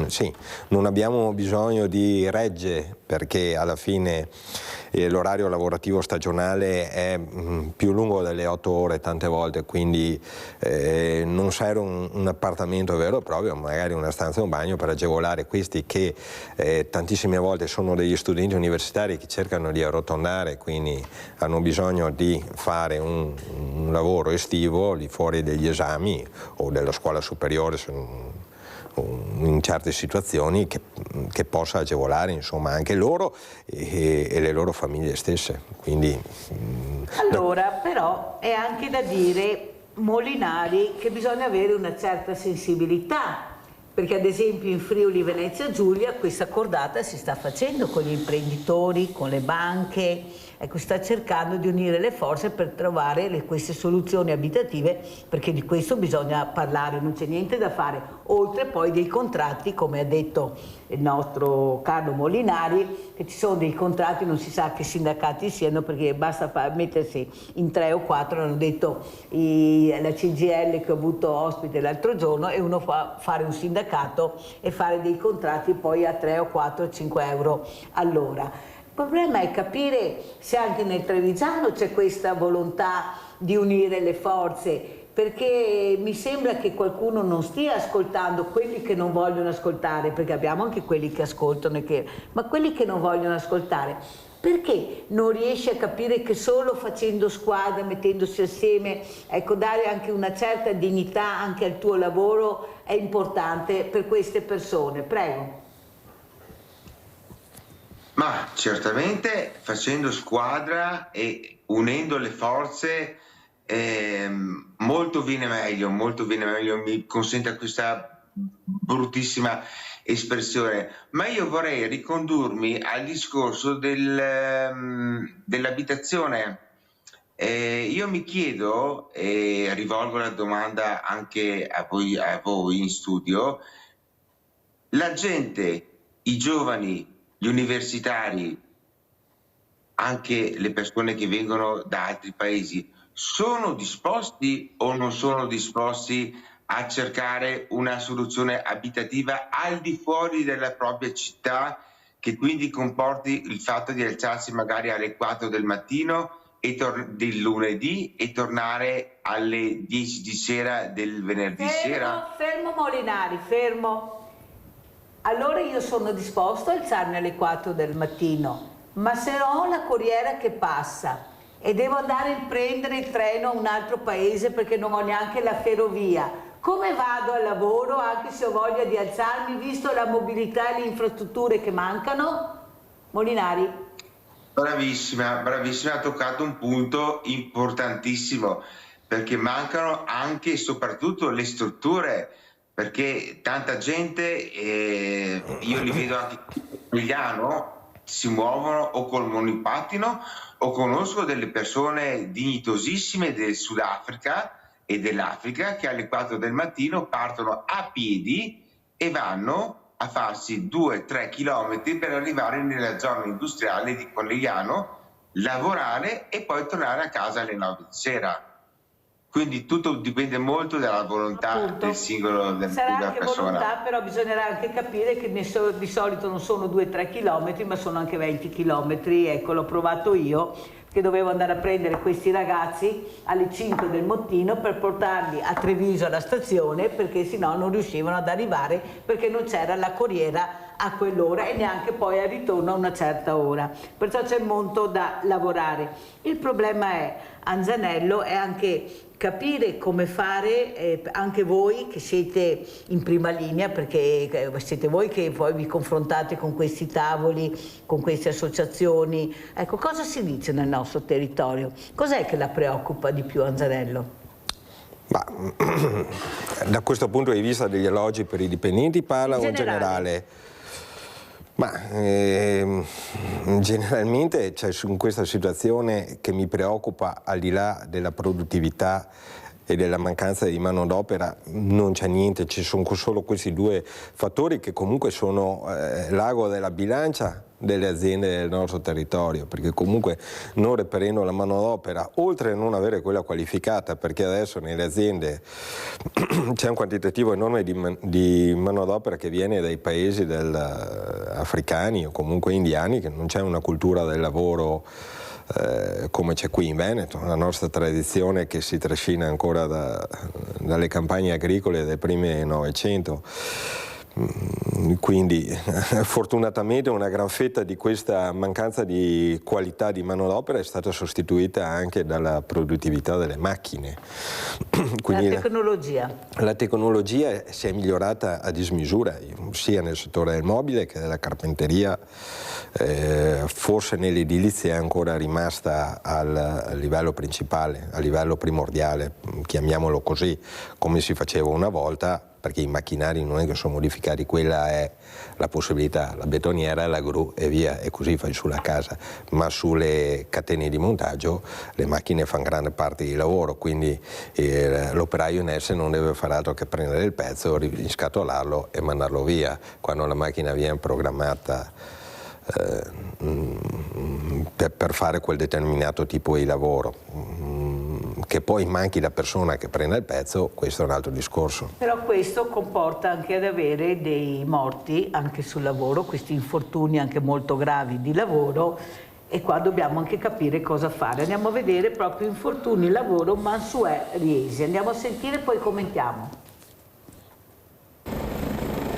Sì, non abbiamo bisogno di regge, perché alla fine l'orario lavorativo stagionale è più lungo delle 8 ore tante volte, quindi non serve un appartamento vero e proprio, magari una stanza e un bagno per agevolare questi che tantissime volte sono degli studenti universitari che cercano di arrotondare, quindi hanno bisogno di fare un lavoro estivo lì fuori degli esami o della scuola superiore in certe situazioni che possa agevolare insomma anche loro e le loro famiglie stesse. Quindi, allora però è anche da dire, Molinari, che bisogna avere una certa sensibilità, perché ad esempio in Friuli Venezia Giulia questa cordata si sta facendo con gli imprenditori, con le banche, ecco, sta cercando di unire le forze per trovare queste soluzioni abitative, perché di questo bisogna parlare, non c'è niente da fare, oltre poi dei contratti, come ha detto il nostro Carlo Molinari, che ci sono dei contratti, non si sa che sindacati siano, perché basta mettersi in 3 o 4, hanno detto la CGL che ho avuto ospite l'altro giorno, e uno fa fare un sindacato e fare dei contratti poi a 3 o 4 o 5 euro all'ora. Il problema è capire se anche nel trevigiano c'è questa volontà di unire le forze, perché mi sembra che qualcuno non stia ascoltando quelli che non vogliono ascoltare, perché abbiamo anche quelli che ascoltano, ma quelli che non vogliono ascoltare, perché non riesci a capire che solo facendo squadra, mettendosi assieme, ecco, dare anche una certa dignità anche al tuo lavoro è importante per queste persone? Prego. Ma certamente facendo squadra e unendo le forze molto viene meglio, mi consente questa bruttissima espressione, ma io vorrei ricondurmi al discorso dell'abitazione. Io mi chiedo, e rivolgo la domanda anche a voi in studio, la gente, i giovani, gli universitari, anche le persone che vengono da altri paesi, sono disposti o non sono disposti a cercare una soluzione abitativa al di fuori della propria città, che quindi comporti il fatto di alzarsi magari alle 4 del mattino del lunedì e tornare alle 10 di sera del venerdì sera? Fermo Molinari, fermo. Allora io sono disposto a alzarmi alle 4 del mattino, ma se ho la corriera che passa e devo andare a prendere il treno a un altro paese perché non ho neanche la ferrovia, come vado al lavoro anche se ho voglia di alzarmi, visto la mobilità e le infrastrutture che mancano? Molinari? Bravissima, ha toccato un punto importantissimo, perché mancano anche e soprattutto le strutture, perché tanta gente, io li vedo anche a Milano, si muovono o col monopattino, o conosco delle persone dignitosissime del Sudafrica e dell'Africa che alle 4 del mattino partono a piedi e vanno a farsi 2-3 chilometri per arrivare nella zona industriale di Conegliano, lavorare e poi tornare a casa alle 9 di sera. Quindi tutto dipende molto dalla volontà del singolo della persona. Sarà anche volontà, però bisognerà anche capire che di solito non sono 2-3 chilometri, ma sono anche 20 chilometri. Ecco, l'ho provato io, che dovevo andare a prendere questi ragazzi alle 5 del mattino per portarli a Treviso alla stazione, perché sennò non riuscivano ad arrivare, perché non c'era la corriera a quell'ora e neanche poi al ritorno a una certa ora. Perciò c'è molto da lavorare. Il problema è, Anzanello, è anche capire come fare, anche voi che siete in prima linea, perché siete voi che poi vi confrontate con questi tavoli, con queste associazioni. Ecco, cosa si dice nel nostro territorio? Cos'è che la preoccupa di più, Anzanello? Ma, da questo punto di vista degli alloggi per i dipendenti parla o in generale? Ma generalmente in questa situazione che mi preoccupa, al di là della produttività e della mancanza di manodopera, non c'è niente, ci sono solo questi due fattori che comunque sono l'ago della bilancia delle aziende del nostro territorio, perché comunque non reperendo la manodopera, oltre a non avere quella qualificata, perché adesso nelle aziende c'è un quantitativo enorme di manodopera che viene dai paesi africani o comunque indiani, che non c'è una cultura del lavoro come c'è qui in Veneto, la nostra tradizione che si trascina ancora dalle campagne agricole del primo Novecento. Quindi fortunatamente una gran fetta di questa mancanza di qualità di manodopera è stata sostituita anche dalla produttività delle macchine. Quindi la tecnologia si è migliorata a dismisura, sia nel settore del mobile che della carpenteria, forse nell'edilizia è ancora rimasta al livello principale, al livello primordiale, chiamiamolo così, come si faceva una volta, perché i macchinari non è che sono modificati, quella è la possibilità, la betoniera, la gru e via, e così fai sulla casa, ma sulle catene di montaggio le macchine fanno grande parte di lavoro, quindi l'operaio in esse non deve fare altro che prendere il pezzo, riscatolarlo e mandarlo via, quando la macchina viene programmata per fare quel determinato tipo di lavoro. Che poi manchi la persona che prenda il pezzo, questo è un altro discorso. Però questo comporta anche ad avere dei morti anche sul lavoro, questi infortuni anche molto gravi di lavoro, e qua dobbiamo anche capire cosa fare. Andiamo a vedere proprio infortuni lavoro Mansuè Riesi, andiamo a sentire e poi commentiamo.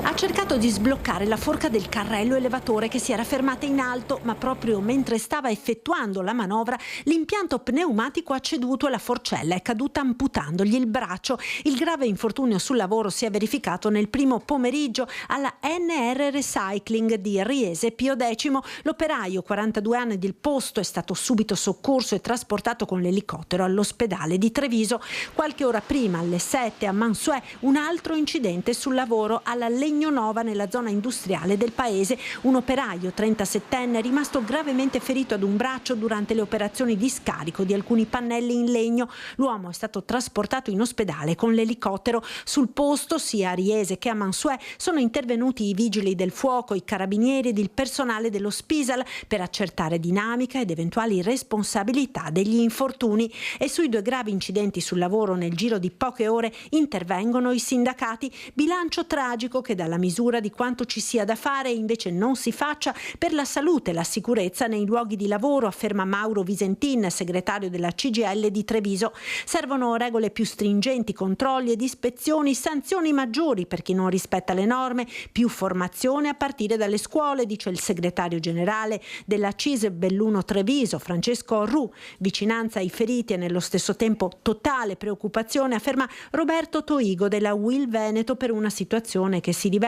Ha cercato di sbloccare la forca del carrello elevatore che si era fermata in alto, ma proprio mentre stava effettuando la manovra l'impianto pneumatico ha ceduto e la forcella è caduta amputandogli il braccio. Il grave infortunio sul lavoro si è verificato nel primo pomeriggio alla NR Recycling di Riese Pio X. L'operaio, 42 anni del posto, è stato subito soccorso e trasportato con l'elicottero all'ospedale di Treviso. Qualche ora prima, alle 7, a Mansuè, un altro incidente sul lavoro alla Legnonova, nella zona industriale del paese. Un operaio 37enne è rimasto gravemente ferito ad un braccio durante le operazioni di scarico di alcuni pannelli in legno. L'uomo è stato trasportato in ospedale con l'elicottero. Sul posto, sia a Riese che a Mansuè, sono intervenuti i vigili del fuoco, i carabinieri ed il personale dello Spisal per accertare dinamica ed eventuali responsabilità degli infortuni. E sui due gravi incidenti sul lavoro nel giro di poche ore intervengono i sindacati. Bilancio tragico che dà la misura di quanto ci sia da fare e invece non si faccia per la salute e la sicurezza nei luoghi di lavoro, afferma Mauro Visentin, segretario della CGIL di Treviso. Servono regole più stringenti, controlli ed ispezioni, sanzioni maggiori per chi non rispetta le norme, più formazione a partire dalle scuole, dice il segretario generale della CIS Belluno Treviso, Francesco Ru. Vicinanza ai feriti e nello stesso tempo totale preoccupazione, afferma Roberto Toigo della UIL Veneto, per una situazione che si rivela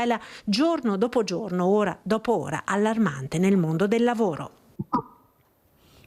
giorno dopo giorno, ora dopo ora, allarmante nel mondo del lavoro.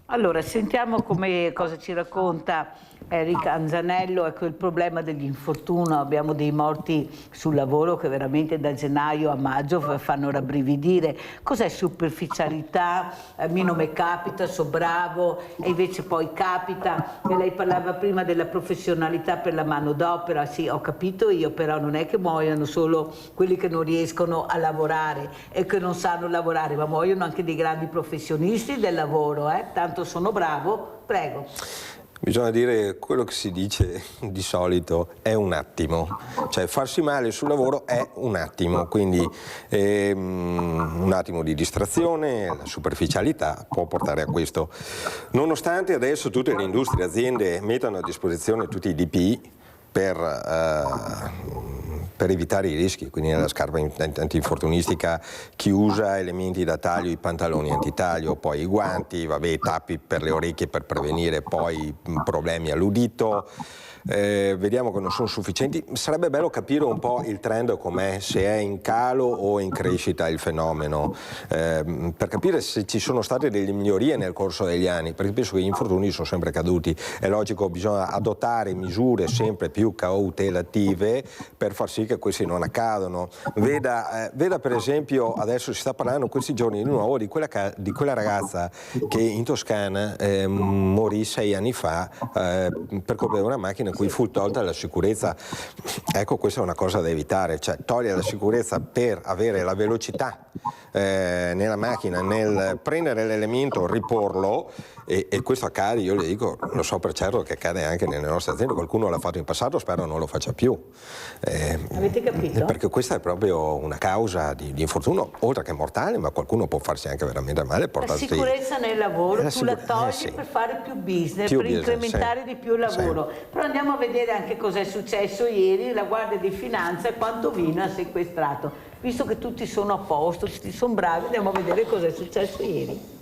Allora, sentiamo cosa ci racconta Eric Anzanello. Ecco il problema degli infortuni, abbiamo dei morti sul lavoro che veramente da gennaio a maggio fanno rabbrividire. Cos'è superficialità? A me non mi capita, so bravo, e invece poi capita. E lei parlava prima della professionalità per la manodopera, sì, ho capito io, però non è che muoiono solo quelli che non riescono a lavorare e che non sanno lavorare, ma muoiono anche dei grandi professionisti del lavoro, tanto sono bravo, prego. Bisogna dire quello che si dice di solito, è un attimo, cioè farsi male sul lavoro è un attimo, quindi un attimo di distrazione, la superficialità può portare a questo. Nonostante adesso tutte le industrie e aziende mettano a disposizione tutti i DPI per evitare i rischi, quindi nella scarpa antinfortunistica chi usa elementi da taglio, i pantaloni antitaglio, poi i guanti, i tappi per le orecchie per prevenire poi problemi all'udito, vediamo che non sono sufficienti. Sarebbe bello capire un po' il trend com'è, se è in calo o in crescita il fenomeno, per capire se ci sono state delle migliorie nel corso degli anni, perché penso che gli infortuni sono sempre caduti. È logico, bisogna adottare misure sempre più cautelative per far sì che questi non accadono. Veda per esempio, adesso si sta parlando questi giorni di nuovo di quella ragazza che in Toscana morì 6 anni fa per colpa di una macchina in cui fu tolta la sicurezza. Ecco, questa è una cosa da evitare, cioè togliere la sicurezza per avere la velocità nella macchina, nel prendere l'elemento, riporlo, e questo accade, io le dico, lo so per certo che accade anche nelle nostre aziende, qualcuno l'ha fatto in passato, spero non lo faccia più. Avete capito? Perché questa è proprio una causa di infortunio, oltre che mortale, ma qualcuno può farsi anche veramente male. La sicurezza nel lavoro, tu la togli sì, per fare più business, più per business, incrementare sì, di più il lavoro. sì. Però andiamo a vedere anche cosa è successo ieri, la Guardia di Finanza quanto vino ha sequestrato. Visto che tutti sono a posto, tutti sono bravi, andiamo a vedere cosa è successo ieri.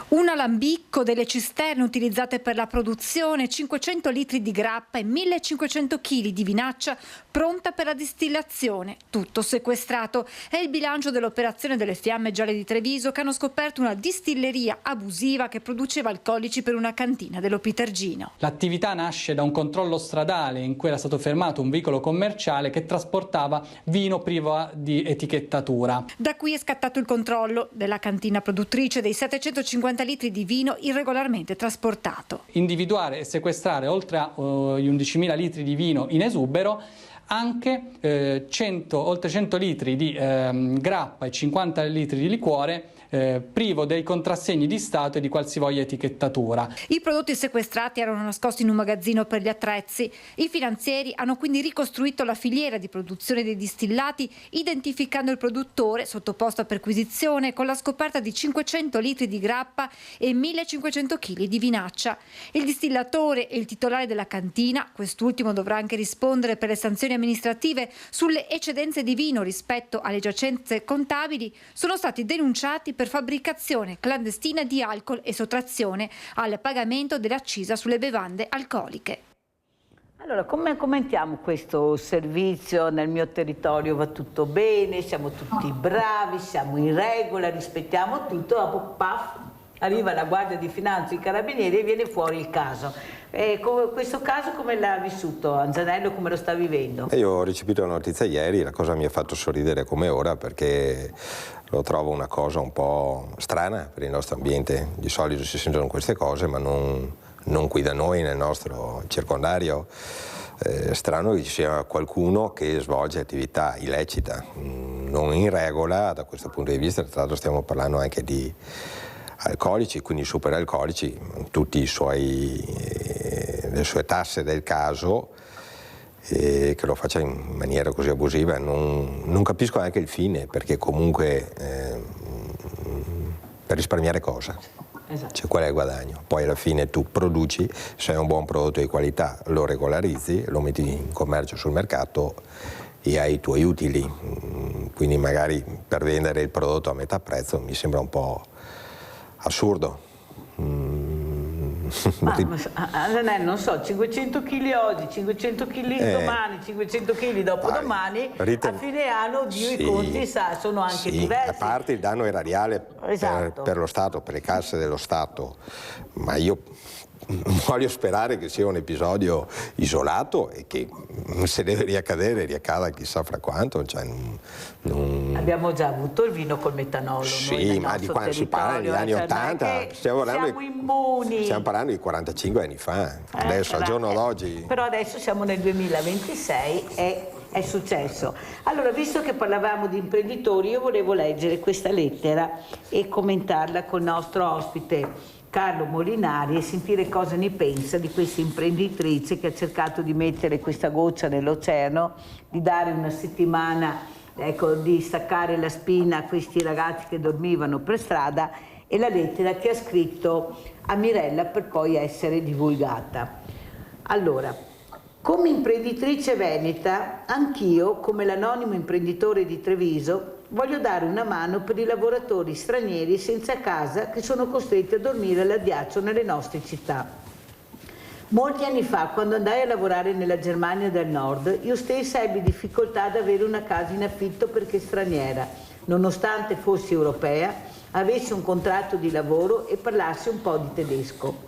Un alambicco, delle cisterne utilizzate per la produzione, 500 litri di grappa e 1500 kg di vinaccia pronta per la distillazione. Tutto sequestrato. È il bilancio dell'operazione delle Fiamme Gialle di Treviso, che hanno scoperto una distilleria abusiva che produceva alcolici per una cantina dell'Opitergino. L'attività nasce da un controllo stradale in cui era stato fermato un veicolo commerciale che trasportava vino privo di etichettatura. Da qui è scattato il controllo della cantina produttrice dei 750 litri di vino irregolarmente trasportato. Individuare e sequestrare oltre a gli 11.000 litri di vino in esubero anche oltre 100 litri di grappa e 50 litri di liquore privo dei contrassegni di Stato e di qualsivoglia etichettatura. I prodotti sequestrati erano nascosti in un magazzino per gli attrezzi. I finanzieri hanno quindi ricostruito la filiera di produzione dei distillati, identificando il produttore sottoposto a perquisizione con la scoperta di 500 litri di grappa e 1500 kg di vinaccia. Il distillatore e il titolare della cantina, quest'ultimo dovrà anche rispondere per le sanzioni amministrative sulle eccedenze di vino rispetto alle giacenze contabili, sono stati denunciati per fabbricazione clandestina di alcol e sottrazione al pagamento dell'accisa sulle bevande alcoliche. Allora, come commentiamo questo servizio? Nel mio territorio va tutto bene, siamo tutti bravi, siamo in regola, rispettiamo tutto, dopo paf, arriva la Guardia di Finanza, i Carabinieri e viene fuori il caso. Questo caso come l'ha vissuto Anzanello, come lo sta vivendo? Io ho ricevuto la notizia ieri, la cosa mi ha fatto sorridere come ora, perché lo trovo una cosa un po' strana per il nostro ambiente. Di solito si sentono queste cose, ma non qui da noi, nel nostro circondario. È strano che ci sia qualcuno che svolge attività illecita, non in regola da questo punto di vista. Tra l'altro stiamo parlando anche di alcolici, quindi superalcolici, tutti le sue tasse del caso, e che lo faccia in maniera così abusiva. Non capisco anche il fine, perché comunque per risparmiare cosa? Esatto. Cioè, qual è il guadagno? Poi alla fine tu produci, se hai un buon prodotto di qualità, lo regolarizzi, lo metti in commercio sul mercato e hai i tuoi utili. Quindi magari per vendere il prodotto a metà prezzo mi sembra un po' assurdo. Non so, 500 kg oggi, 500 kg domani, 500 kg dopodomani, a fine anno i conti sono anche diversi. A parte il danno erariale per lo Stato, per le casse dello Stato, ma io voglio sperare che sia un episodio isolato e che se deve riaccada chissà fra quanto. Cioè, abbiamo già avuto il vino col metanolo. Sì, ma di quando si parla degli anni 80, siamo immuni. Stiamo parlando di 45 anni fa, adesso al giorno d'oggi. Però adesso siamo nel 2026 e è successo. Allora, visto che parlavamo di imprenditori, io volevo leggere questa lettera e commentarla col nostro ospite Carlo Molinari e sentire cosa ne pensa di questa imprenditrice che ha cercato di mettere questa goccia nell'oceano, di dare una settimana, di staccare la spina a questi ragazzi che dormivano per strada, e la lettera che ha scritto a Mirella per poi essere divulgata. Allora, come imprenditrice veneta, anch'io, come l'anonimo imprenditore di Treviso, voglio dare una mano per i lavoratori stranieri senza casa che sono costretti a dormire all'addiaccio nelle nostre città. Molti anni fa, quando andai a lavorare nella Germania del Nord, io stessa ebbi difficoltà ad avere una casa in affitto perché straniera, nonostante fossi europea, avessi un contratto di lavoro e parlassi un po' di tedesco.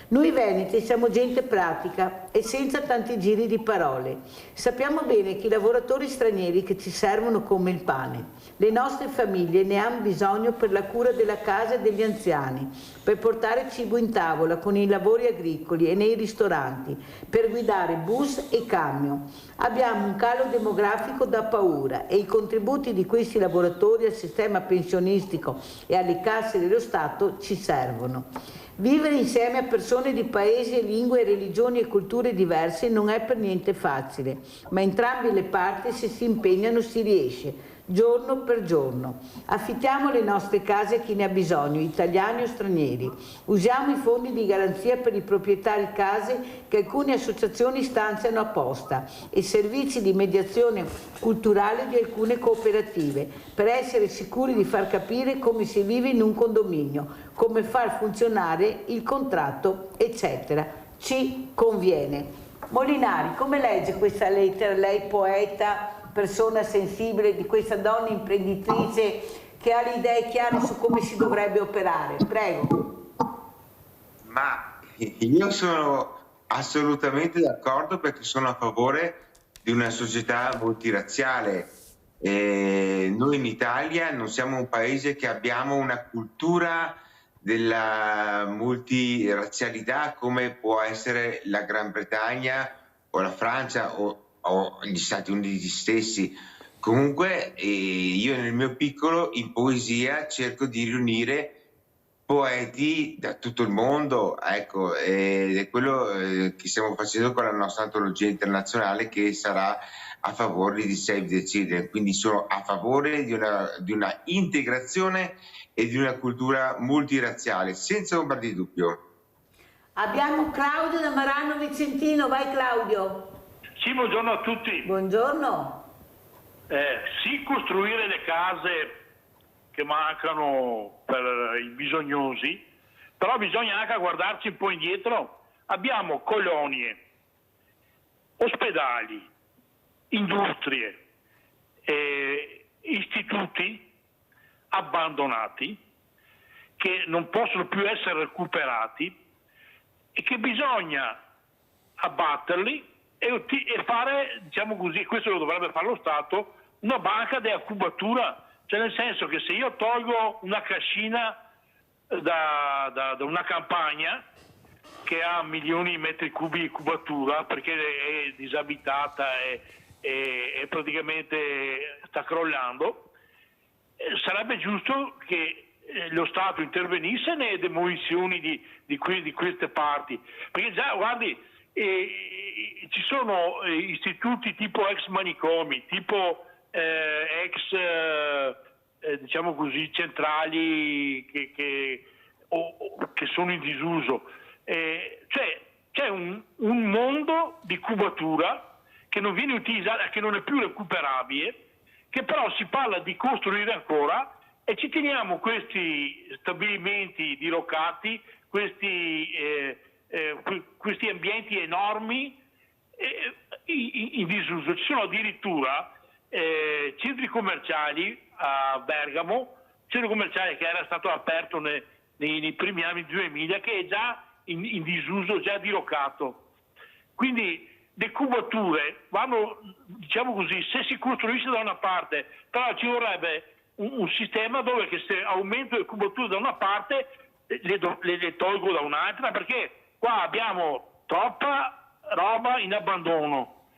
Noi veneti siamo gente pratica e senza tanti giri di parole. Sappiamo bene che i lavoratori stranieri che ci servono come il pane. Le nostre famiglie ne hanno bisogno per la cura della casa e degli anziani, per portare cibo in tavola con i lavori agricoli e nei ristoranti, per guidare bus e camion. Abbiamo un calo demografico da paura e i contributi di questi lavoratori al sistema pensionistico e alle casse dello Stato ci servono. Vivere insieme a persone di paesi, lingue, religioni e culture diverse non è per niente facile, ma entrambe le parti, se si impegnano, si riesce, giorno per giorno. Affittiamo le nostre case a chi ne ha bisogno, italiani o stranieri. Usiamo i fondi di garanzia per i proprietari case che alcune associazioni stanziano apposta e servizi di mediazione culturale di alcune cooperative per essere sicuri di far capire come si vive in un condominio, come far funzionare il contratto, eccetera. Ci conviene. Molinari, come legge questa lettera, lei poeta, persona sensibile, di questa donna imprenditrice che ha le idee chiare su come si dovrebbe operare? Prego. Ma io sono assolutamente d'accordo, perché sono a favore di una società multirazziale. Noi in Italia non siamo un paese che abbiamo una cultura della multirazzialità come può essere la Gran Bretagna o la Francia o gli Stati Uniti stessi. Comunque io nel mio piccolo in poesia cerco di riunire poeti da tutto il mondo, ecco, ed è quello che stiamo facendo con la nostra antologia internazionale, che sarà a favore di Save the Children. Quindi sono a favore di una integrazione e di una cultura multirazziale, senza ombra di dubbio. Abbiamo Claudio da Marano Vicentino, vai Claudio. Sì, buongiorno a tutti. Buongiorno. Sì, costruire le case che mancano per i bisognosi, però bisogna anche guardarci un po' indietro. Abbiamo colonie, ospedali, industrie, istituti abbandonati che non possono più essere recuperati e che bisogna abbatterli e fare, diciamo così, questo lo dovrebbe fare lo Stato, una banca di cubatura, cioè nel senso che se io tolgo una cascina da una campagna che ha milioni di metri cubi di cubatura perché è disabitata e praticamente sta crollando, sarebbe giusto che lo Stato intervenisse nelle demolizioni di queste parti, perché già, guardi, ci sono istituti tipo ex manicomi, tipo diciamo così, centrali che sono in disuso. Cioè c'è un mondo di cubatura che non viene utilizzato, che non è più recuperabile, che però si parla di costruire ancora, e ci teniamo questi stabilimenti diroccati, questi ambienti enormi in disuso. Ci sono addirittura centri commerciali a Bergamo, centro commerciale che era stato aperto nei primi anni 2000, che è già in disuso, già diroccato. Quindi le cubature vanno, diciamo così, se si costruisce da una parte, però ci vorrebbe un sistema dove che se aumento le cubature da una parte le tolgo da un'altra, perché qua abbiamo troppa roba in abbandono,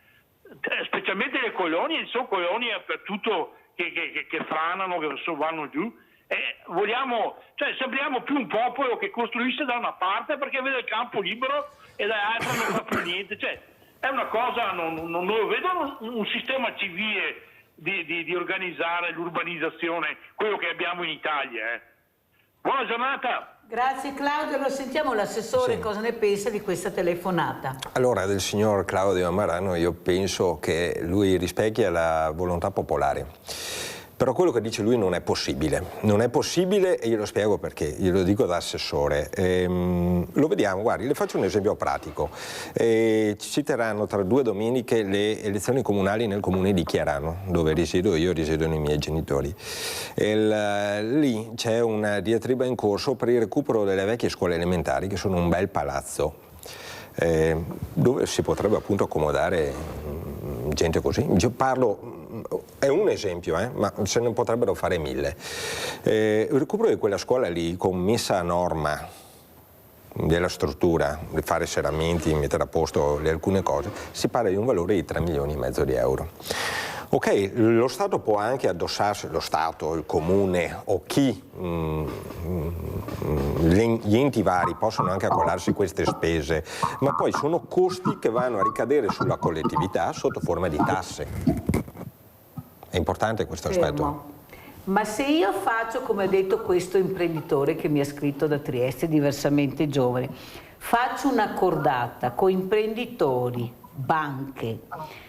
specialmente le colonie. Sono colonie dappertutto che franano, che vanno giù, e sembriamo più un popolo che costruisce da una parte perché vede il campo libero e dall'altra non fa più niente. Cioè, è una cosa, non lo vedo un sistema civile di organizzare l'urbanizzazione, quello che abbiamo in Italia. Buona giornata. Grazie Claudio, lo sentiamo l'assessore, sì, cosa ne pensa di questa telefonata. Allora, del signor Claudio Marano io penso che lui rispecchia la volontà popolare. Però quello che dice lui non è possibile e glielo spiego perché, glielo dico da assessore. Lo vediamo, guardi, le faccio un esempio pratico. Ci terranno tra 2 domeniche le elezioni comunali nel comune di Chiarano, dove risiedo io, risiedono i miei genitori. Lì c'è una diatriba in corso per il recupero delle vecchie scuole elementari, che sono un bel palazzo, dove si potrebbe appunto accomodare gente così. È un esempio, ma se ne potrebbero fare 1000. Il recupero di quella scuola lì, con messa a norma della struttura, di fare serramenti, mettere a posto alcune cose, si parla di un valore di 3,5 milioni di euro. Ok, lo Stato può anche addossarsi, lo Stato, il Comune o chi, gli enti vari possono anche accollarsi queste spese, ma poi sono costi che vanno a ricadere sulla collettività sotto forma di tasse. È importante questo aspetto. Ma se io faccio, come ha detto questo imprenditore che mi ha scritto da Trieste, diversamente giovane, faccio una cordata con imprenditori, banche,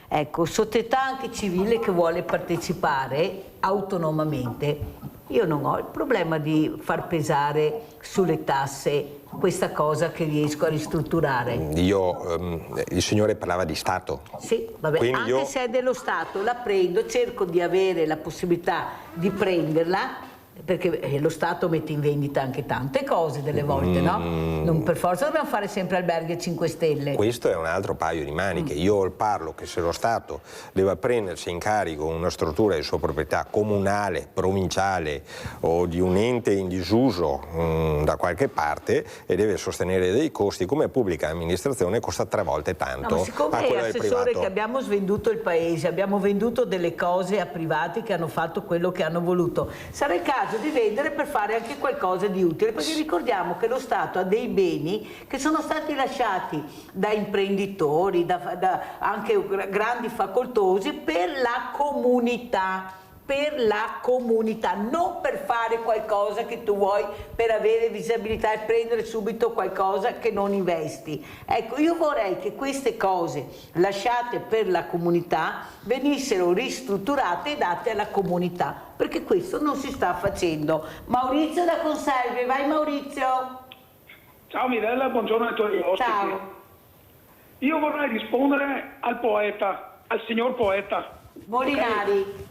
ecco, società anche civile che vuole partecipare autonomamente, io non ho il problema di far pesare sulle tasse questa cosa che riesco a ristrutturare. Il signore parlava di Stato. Sì, vabbè, quindi anche se è dello Stato la prendo, cerco di avere la possibilità di prenderla, perché lo Stato mette in vendita anche tante cose delle volte, no? Non per forza dobbiamo fare sempre alberghi a 5 stelle. Questo è un altro paio di maniche. Io parlo che se lo Stato deve prendersi in carico una struttura di sua proprietà comunale, provinciale o di un ente in disuso da qualche parte e deve sostenere dei costi, come pubblica amministrazione costa 3 volte tanto. No, siccome è assessore che abbiamo svenduto il paese, abbiamo venduto delle cose a privati che hanno fatto quello che hanno voluto, sarà il caso di vendere per fare anche qualcosa di utile, perché ricordiamo che lo Stato ha dei beni che sono stati lasciati da imprenditori, da anche grandi facoltosi per la comunità, non per fare qualcosa che tu vuoi per avere visibilità e prendere subito qualcosa che non investi. Ecco, io vorrei che queste cose lasciate per la comunità venissero ristrutturate e date alla comunità, perché questo non si sta facendo. Maurizio da Conserve, vai Maurizio. Ciao Mirella, buongiorno ai tuoi ospiti. Ciao. Io vorrei rispondere al poeta, al signor poeta. Molinari. Okay?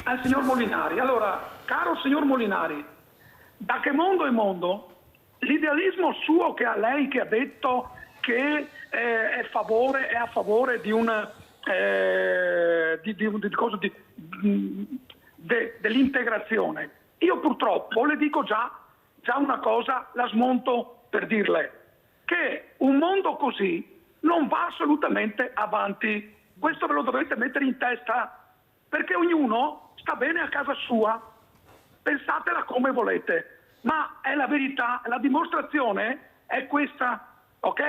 Al signor Molinari. Allora, caro signor Molinari, da che mondo è mondo, l'idealismo suo che ha lei, che ha detto che è a favore di dell'integrazione. Io purtroppo le dico già una cosa, la smonto per dirle, che un mondo così non va assolutamente avanti. Questo ve lo dovete mettere in testa, perché ognuno sta bene a casa sua, pensatela come volete, ma è la verità, la dimostrazione è questa, ok?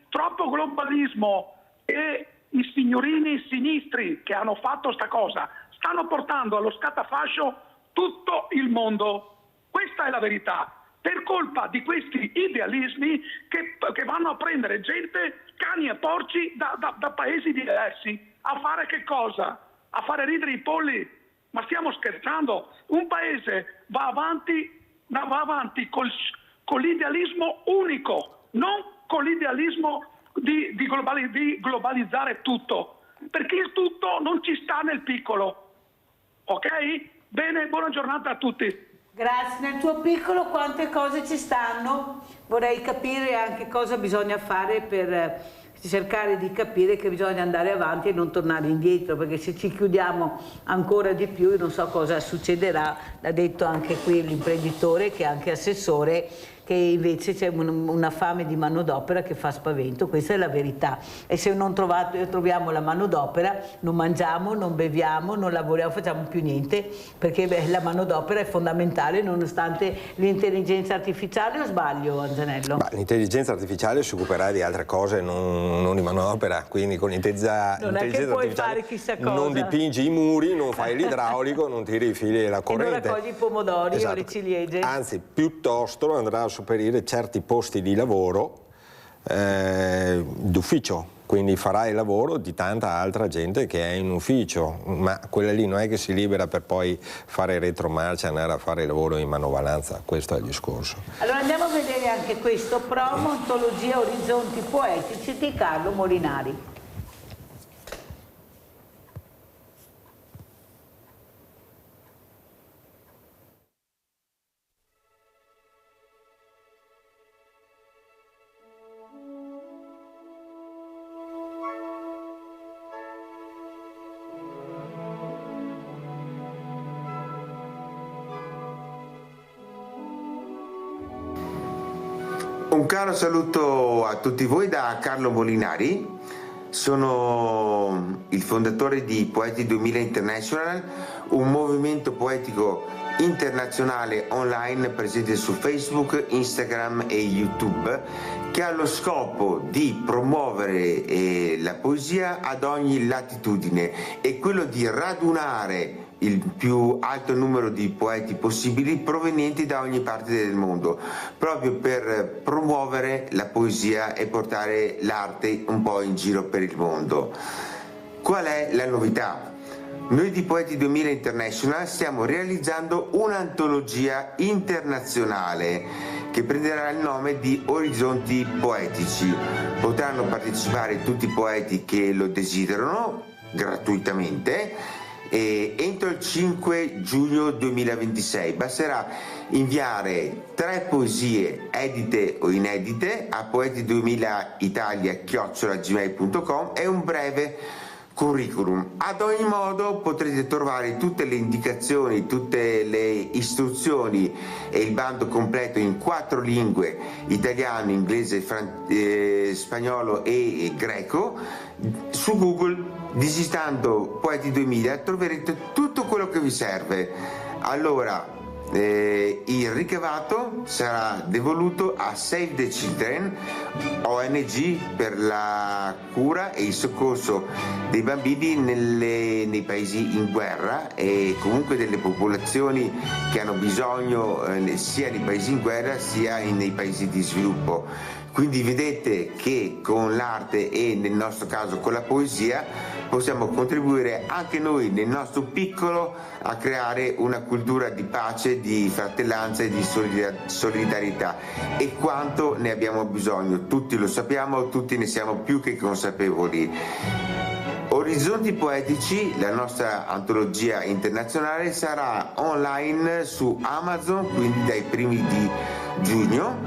Troppo globalismo e i signorini sinistri che hanno fatto sta cosa stanno portando allo scatafascio tutto il mondo. Questa è la verità, per colpa di questi idealismi che vanno a prendere gente, cani e porci da paesi diversi, a fare che cosa? A fare ridere i polli? Ma stiamo scherzando? Un paese va avanti con l'idealismo unico, non con l'idealismo di globalizzare tutto, perché il tutto non ci sta nel piccolo. Ok? Bene, buona giornata a tutti. Grazie. Nel tuo piccolo quante cose ci stanno? Vorrei capire anche cosa bisogna fare per cercare di capire che bisogna andare avanti e non tornare indietro, perché se ci chiudiamo ancora di più io non so cosa succederà. L'ha detto anche qui l'imprenditore che è anche assessore, che invece c'è una fame di manodopera che fa spavento, questa è la verità. E se non troviamo la manodopera non mangiamo, non beviamo, non lavoriamo, facciamo più niente, perché la manodopera è fondamentale nonostante l'intelligenza artificiale. O sbaglio, Anzanello? L'intelligenza artificiale si occuperà di altre cose, non di manodopera, quindi con l'intelligenza artificiale non dipingi i muri, non fai l'idraulico, non tiri i fili della corrente. Non raccogli i pomodori o le ciliegie. Anzi, piuttosto andrà a sopperire certi posti di lavoro d'ufficio, quindi farà il lavoro di tanta altra gente che è in ufficio, ma quella lì non è che si libera per poi fare retromarcia e andare a fare il lavoro in manovalanza, questo è il discorso. Allora andiamo a vedere anche questo, promo Antologia Orizzonti Poetici di Carlo Molinari. Un caro saluto a tutti voi da Carlo Molinari, sono il fondatore di Poeti 2000 International, un movimento poetico internazionale online presente su Facebook, Instagram e YouTube, che ha lo scopo di promuovere la poesia ad ogni latitudine e quello di radunare il più alto numero di poeti possibili provenienti da ogni parte del mondo, proprio per promuovere la poesia e portare l'arte un po' in giro per il mondo. Qual è la novità? Noi di Poeti 2000 International stiamo realizzando un'antologia internazionale che prenderà il nome di Orizzonti Poetici. Potranno partecipare tutti i poeti che lo desiderano gratuitamente e entro il 5 giugno 2026 basterà inviare 3 poesie edite o inedite a poeti2000italia@gmail.com e un breve curriculum. Ad ogni modo potrete trovare tutte le indicazioni, tutte le istruzioni e il bando completo in 4 lingue: italiano, inglese, spagnolo e greco. Su Google, digitando Poeti 2000, troverete tutto quello che vi serve. Allora, il ricavato sarà devoluto a Save the Children, ONG per la cura e il soccorso dei bambini nei paesi in guerra e comunque delle popolazioni che hanno bisogno sia nei paesi in guerra sia nei paesi di sviluppo. Quindi vedete che con l'arte e nel nostro caso con la poesia possiamo contribuire anche noi nel nostro piccolo a creare una cultura di pace, di fratellanza e di solidarietà, e quanto ne abbiamo bisogno. Tutti lo sappiamo, tutti ne siamo più che consapevoli. Orizzonti Poetici, la nostra antologia internazionale, sarà online su Amazon, quindi dai primi di giugno,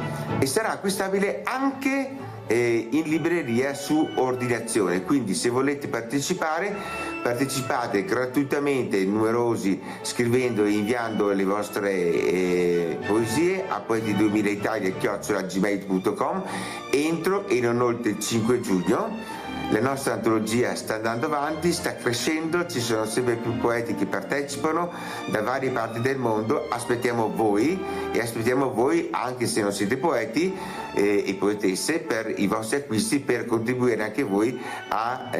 e sarà acquistabile anche in libreria su ordinazione. Quindi se volete partecipate gratuitamente, numerosi, scrivendo e inviando le vostre poesie a poeti2000italia@gmail.com entro e non oltre il 5 giugno. La nostra antologia sta andando avanti, sta crescendo, ci sono sempre più poeti che partecipano da varie parti del mondo. Aspettiamo voi, e aspettiamo voi anche se non siete poeti e poetesse, per i vostri acquisti, per contribuire anche voi a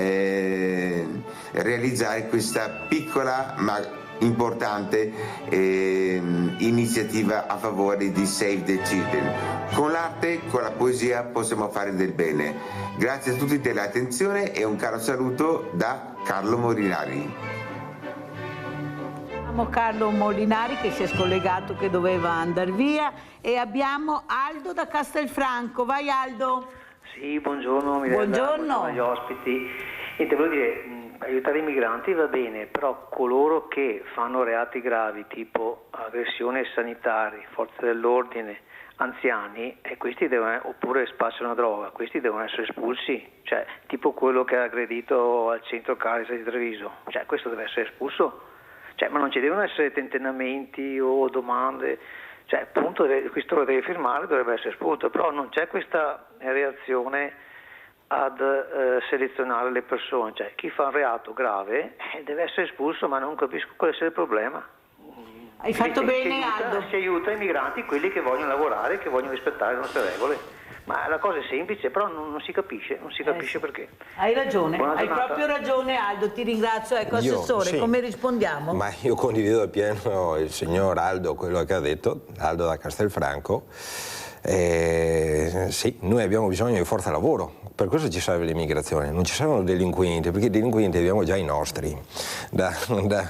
realizzare questa piccola ma importante iniziativa a favore di Save the Children. Con l'arte, con la poesia possiamo fare del bene. Grazie a tutti dell'attenzione e un caro saluto da Carlo Molinari. Abbiamo Carlo Molinari che si è scollegato, che doveva andare via, e abbiamo Aldo da Castelfranco. Vai Aldo. Sì, buongiorno Mirella, buongiorno agli ospiti. Niente, volevo dire, aiutare i migranti va bene, però coloro che fanno reati gravi tipo aggressioni ai sanitari, forze dell'ordine, anziani, questi oppure spacciano droga, questi devono essere espulsi, cioè tipo quello che ha aggredito al centro Caritas di Treviso, cioè questo deve essere espulso, cioè, ma non ci devono essere tentennamenti o domande, cioè appunto questo lo deve firmare, dovrebbe essere espulso, però non c'è questa reazione ad selezionare le persone, cioè chi fa un reato grave deve essere espulso, ma non capisco quale sia il problema. Hai fatto bene Aldo. Si aiuta i migranti, quelli che vogliono lavorare, che vogliono rispettare le nostre regole, ma la cosa è semplice, però non si capisce, perché. Hai ragione, hai proprio ragione Aldo, ti ringrazio. Ecco, Assessore, sì. Come rispondiamo? Ma io condivido appieno il signor Aldo, quello che ha detto, Aldo da Castelfranco. Sì, noi abbiamo bisogno di forza lavoro, per questo ci serve l'immigrazione, non ci servono delinquenti, perché i delinquenti abbiamo già i nostri da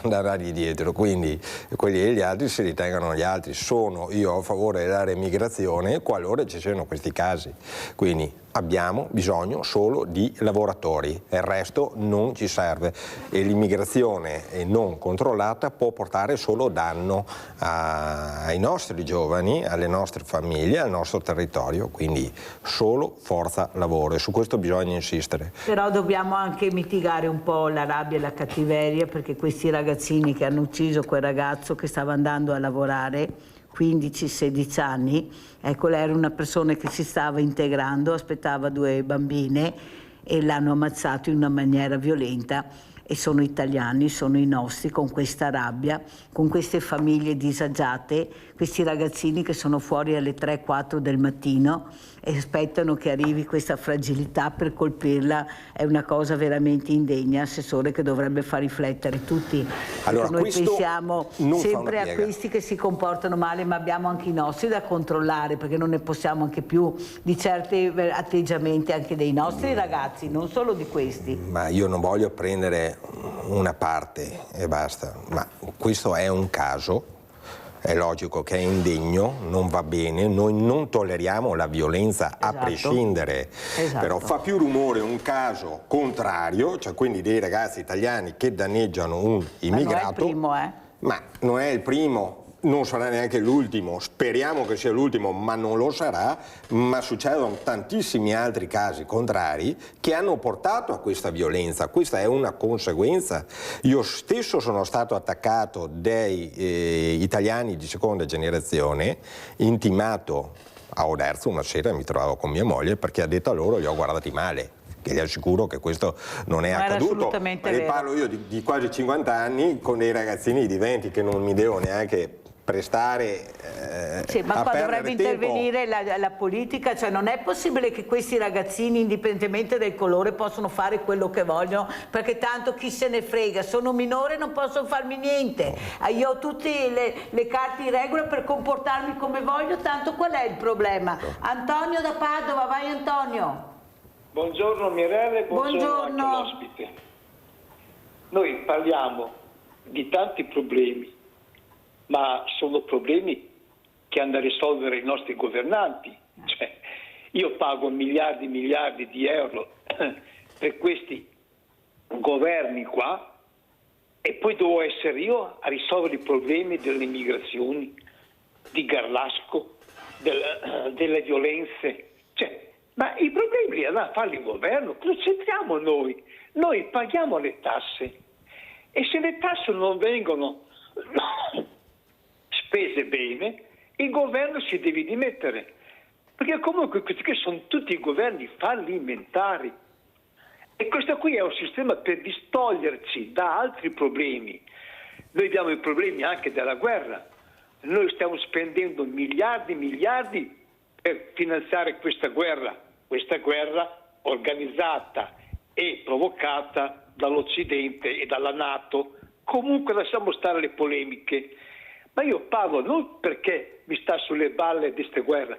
dargli dietro, quindi quelli degli altri si ritengano gli altri. Sono io a favore della immigrazione qualora ci siano questi casi, quindi abbiamo bisogno solo di lavoratori, il resto non ci serve e l'immigrazione non controllata può portare solo danno ai nostri giovani, alle nostre famiglie, al nostro territorio, quindi solo forza lavoro e su questo bisogna insistere. Però dobbiamo anche mitigare un po' la rabbia e la cattiveria, perché questi ragazzini che hanno ucciso quel ragazzo che stava andando a lavorare 15-16 anni, ecco, lei era una persona che si stava integrando, aspettava 2 bambine e l'hanno ammazzato in una maniera violenta, e sono italiani, sono i nostri, con questa rabbia, con queste famiglie disagiate, questi ragazzini che sono fuori alle 3-4 del mattino e aspettano che arrivi questa fragilità per colpirla. È una cosa veramente indegna, Assessore, che dovrebbe far riflettere tutti. Allora, noi pensiamo sempre a questi che si comportano male, ma abbiamo anche i nostri da controllare, perché non ne possiamo anche più di certi atteggiamenti anche dei nostri ragazzi, non solo di questi. Ma io non voglio prendere una parte e basta, ma questo è un caso. È logico che è indegno, non va bene, noi non tolleriamo la violenza a prescindere, però fa più rumore un caso contrario, cioè quindi dei ragazzi italiani che danneggiano un immigrato, ma non è il primo, non sarà neanche l'ultimo, speriamo che sia l'ultimo, ma non lo sarà, ma succedono tantissimi altri casi contrari che hanno portato a questa violenza, questa è una conseguenza. Io stesso sono stato attaccato dai italiani di seconda generazione, intimato a Oderzo una sera, mi trovavo con mia moglie perché ha detto a loro li ho guardati male. Che gli assicuro che questo non è accaduto. Ne parlo io di quasi 50 anni con dei ragazzini di 20 che non mi devo neanche prestare ma qua dovrebbe intervenire la politica, cioè non è possibile che questi ragazzini, indipendentemente del colore, possono fare quello che vogliono, perché tanto chi se ne frega, sono minore e non posso farmi niente, io ho tutte le carte in regola per comportarmi come voglio, tanto qual è il problema? Antonio da Padova, vai Antonio. Buongiorno Mirelle, buongiorno anche all'ospite. Noi parliamo di tanti problemi, ma sono problemi che hanno da risolvere i nostri governanti. Cioè, io pago miliardi e miliardi di euro per questi governi qua e poi devo essere io a risolvere i problemi delle immigrazioni, di Garlasco, delle violenze. Cioè, ma i problemi li andrà a fare il governo, cosa c'entriamo noi? Noi paghiamo le tasse e se le tasse non vengono spese bene, il governo si deve dimettere, perché comunque questi qui sono tutti governi fallimentari e questo qui è un sistema per distoglierci da altri problemi. Noi abbiamo i problemi anche della guerra, noi stiamo spendendo miliardi e miliardi per finanziare questa guerra organizzata e provocata dall'Occidente e dalla NATO. Comunque lasciamo stare le polemiche, ma io parlo non perché mi sta sulle balle di questa guerra,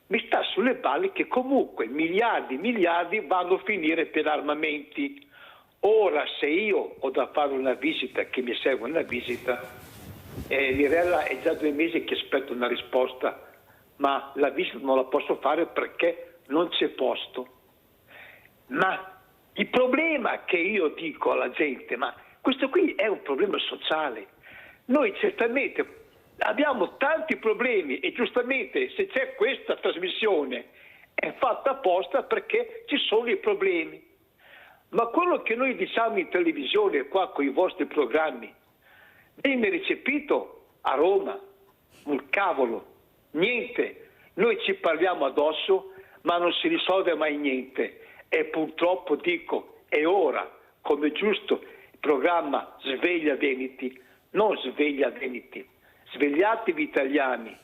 mi sta sulle balle che comunque miliardi e miliardi vanno a finire per armamenti. Ora se io ho da fare una visita, che mi serve una visita, Mirella è già 2 mesi che aspetto una risposta, ma la visita non la posso fare perché non c'è posto. Ma il problema che io dico alla gente, ma questo qui è un problema sociale. Noi certamente abbiamo tanti problemi e giustamente se c'è questa trasmissione è fatta apposta perché ci sono i problemi. Ma quello che noi diciamo in televisione qua con i vostri programmi viene recepito a Roma, un cavolo, niente. Noi ci parliamo addosso ma non si risolve mai niente e purtroppo dico è ora, come giusto il programma Sveglia Veneti, non Sveglia Veneti, svegliatevi italiani.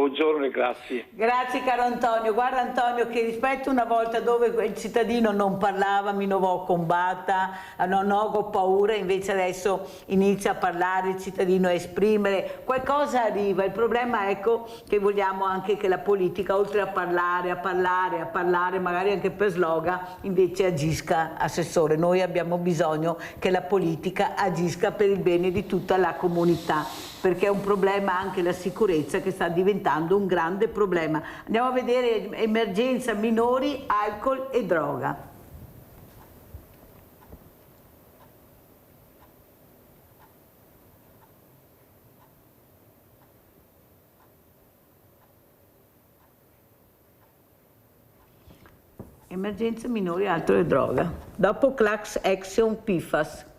buongiorno e grazie. Grazie caro Antonio. Guarda Antonio, che rispetto una volta dove il cittadino non parlava, mi non ho combatta, non ho paura, invece adesso inizia a parlare il cittadino, a esprimere, qualcosa arriva. Il problema ecco che vogliamo anche che la politica, oltre a parlare, magari anche per slogan, invece agisca. Assessore, noi abbiamo bisogno che la politica agisca per il bene di tutta la comunità, perché è un problema anche la sicurezza che sta diventando un grande problema. Andiamo a vedere emergenza minori, alcol e droga. Emergenza minori, alcol e droga. Dopo class action PFAS.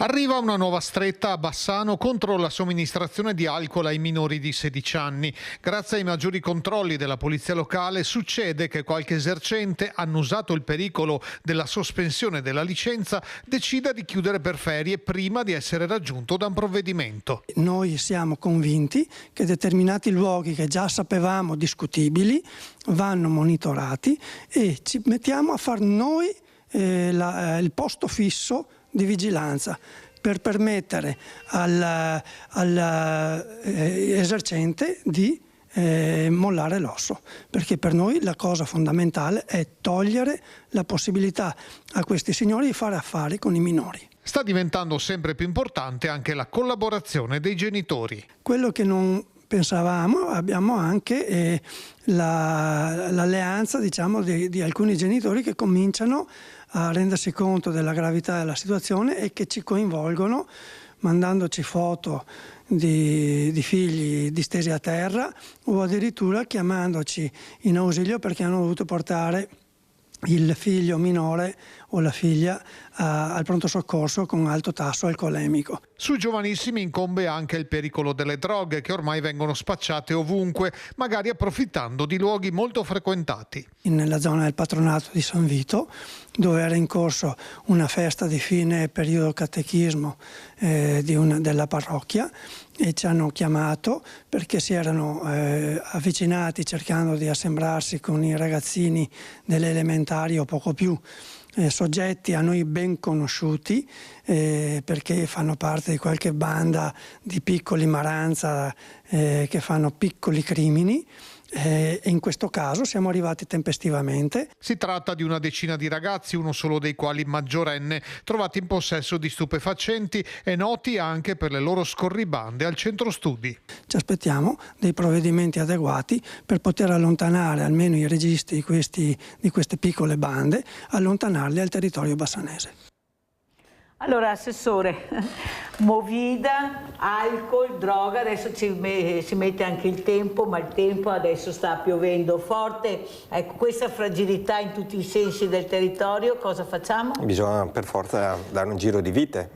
Arriva una nuova stretta a Bassano contro la somministrazione di alcol ai minori di 16 anni. Grazie ai maggiori controlli della polizia locale succede che qualche esercente, annusato il pericolo della sospensione della licenza, decida di chiudere per ferie prima di essere raggiunto da un provvedimento. Noi siamo convinti che determinati luoghi che già sapevamo discutibili vanno monitorati e ci mettiamo a far noi il posto fisso di vigilanza per permettere all'esercente di mollare l'osso, perché per noi la cosa fondamentale è togliere la possibilità a questi signori di fare affari con i minori. Sta diventando sempre più importante anche la collaborazione dei genitori. Quello che non pensavamo, abbiamo anche l'alleanza diciamo, di alcuni genitori che cominciano a rendersi conto della gravità della situazione e che ci coinvolgono mandandoci foto di figli distesi a terra o addirittura chiamandoci in ausilio perché hanno dovuto portare il figlio minore o la figlia al pronto soccorso con alto tasso alcolemico. Sui giovanissimi incombe anche il pericolo delle droghe che ormai vengono spacciate ovunque, magari approfittando di luoghi molto frequentati. Nella zona del patronato di San Vito, dove era in corso una festa di fine periodo catechismo della parrocchia, e ci hanno chiamato perché si erano avvicinati cercando di assembrarsi con i ragazzini delle elementari o poco più, soggetti a noi ben conosciuti perché fanno parte di qualche banda di piccoli maranza che fanno piccoli crimini. E in questo caso siamo arrivati tempestivamente. Si tratta di una decina di ragazzi, uno solo dei quali maggiorenne, trovati in possesso di stupefacenti e noti anche per le loro scorribande al centro studi. Ci aspettiamo dei provvedimenti adeguati per poter allontanare almeno i registi di queste piccole bande, allontanarli al territorio bassanese. Allora, Assessore, movida, alcol, droga, adesso si mette anche il tempo, ma il tempo adesso sta piovendo forte. Ecco, questa fragilità in tutti i sensi del territorio, cosa facciamo? Bisogna per forza dare un giro di vite.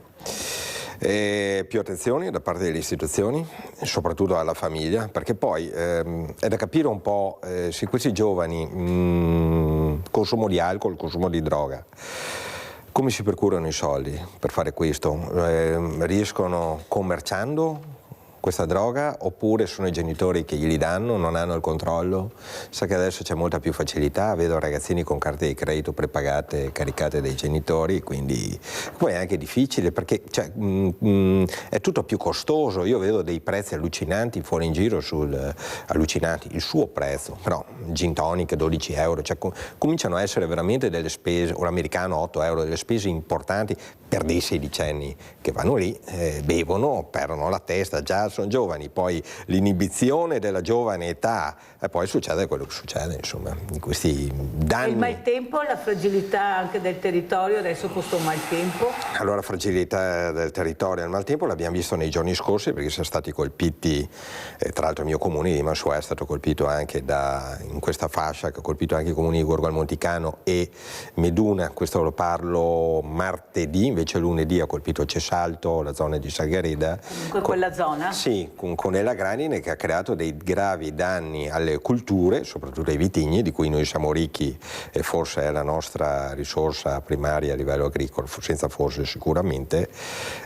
Più attenzione da parte delle istituzioni, soprattutto alla famiglia, perché poi è da capire un po' se questi giovani, consumo di alcol, consumo di droga, come si procurano i soldi per fare questo? Riescono commerciando questa droga oppure sono i genitori che glieli danno, non hanno il controllo? Sa che adesso c'è molta più facilità, vedo ragazzini con carte di credito prepagate, caricate dai genitori, quindi poi è anche difficile perché è tutto più costoso, io vedo dei prezzi allucinanti fuori in giro, allucinanti, il suo prezzo, però gin tonic 12 euro, cioè cominciano a essere veramente delle spese, un americano 8 euro, delle spese importanti per dei sedicenni che vanno lì, bevono, perdono la testa, già sono giovani, poi l'inibizione della giovane età e poi succede quello che succede, insomma, in questi danni. Il maltempo, la fragilità anche del territorio, adesso questo maltempo? Allora, fragilità del territorio e il maltempo l'abbiamo visto nei giorni scorsi perché siamo stati colpiti, tra l'altro il mio comune di Mansuè è stato colpito anche in questa fascia che ha colpito anche i comuni di Gorgo al Monticano e Meduna, questo lo parlo martedì, invece lunedì ha colpito Cesalto, la zona di Saghereda. Comunque quella zona? Sì, con Ella Granine, che ha creato dei gravi danni alle culture, soprattutto ai vitigni, di cui noi siamo ricchi e forse è la nostra risorsa primaria a livello agricolo, senza forse sicuramente.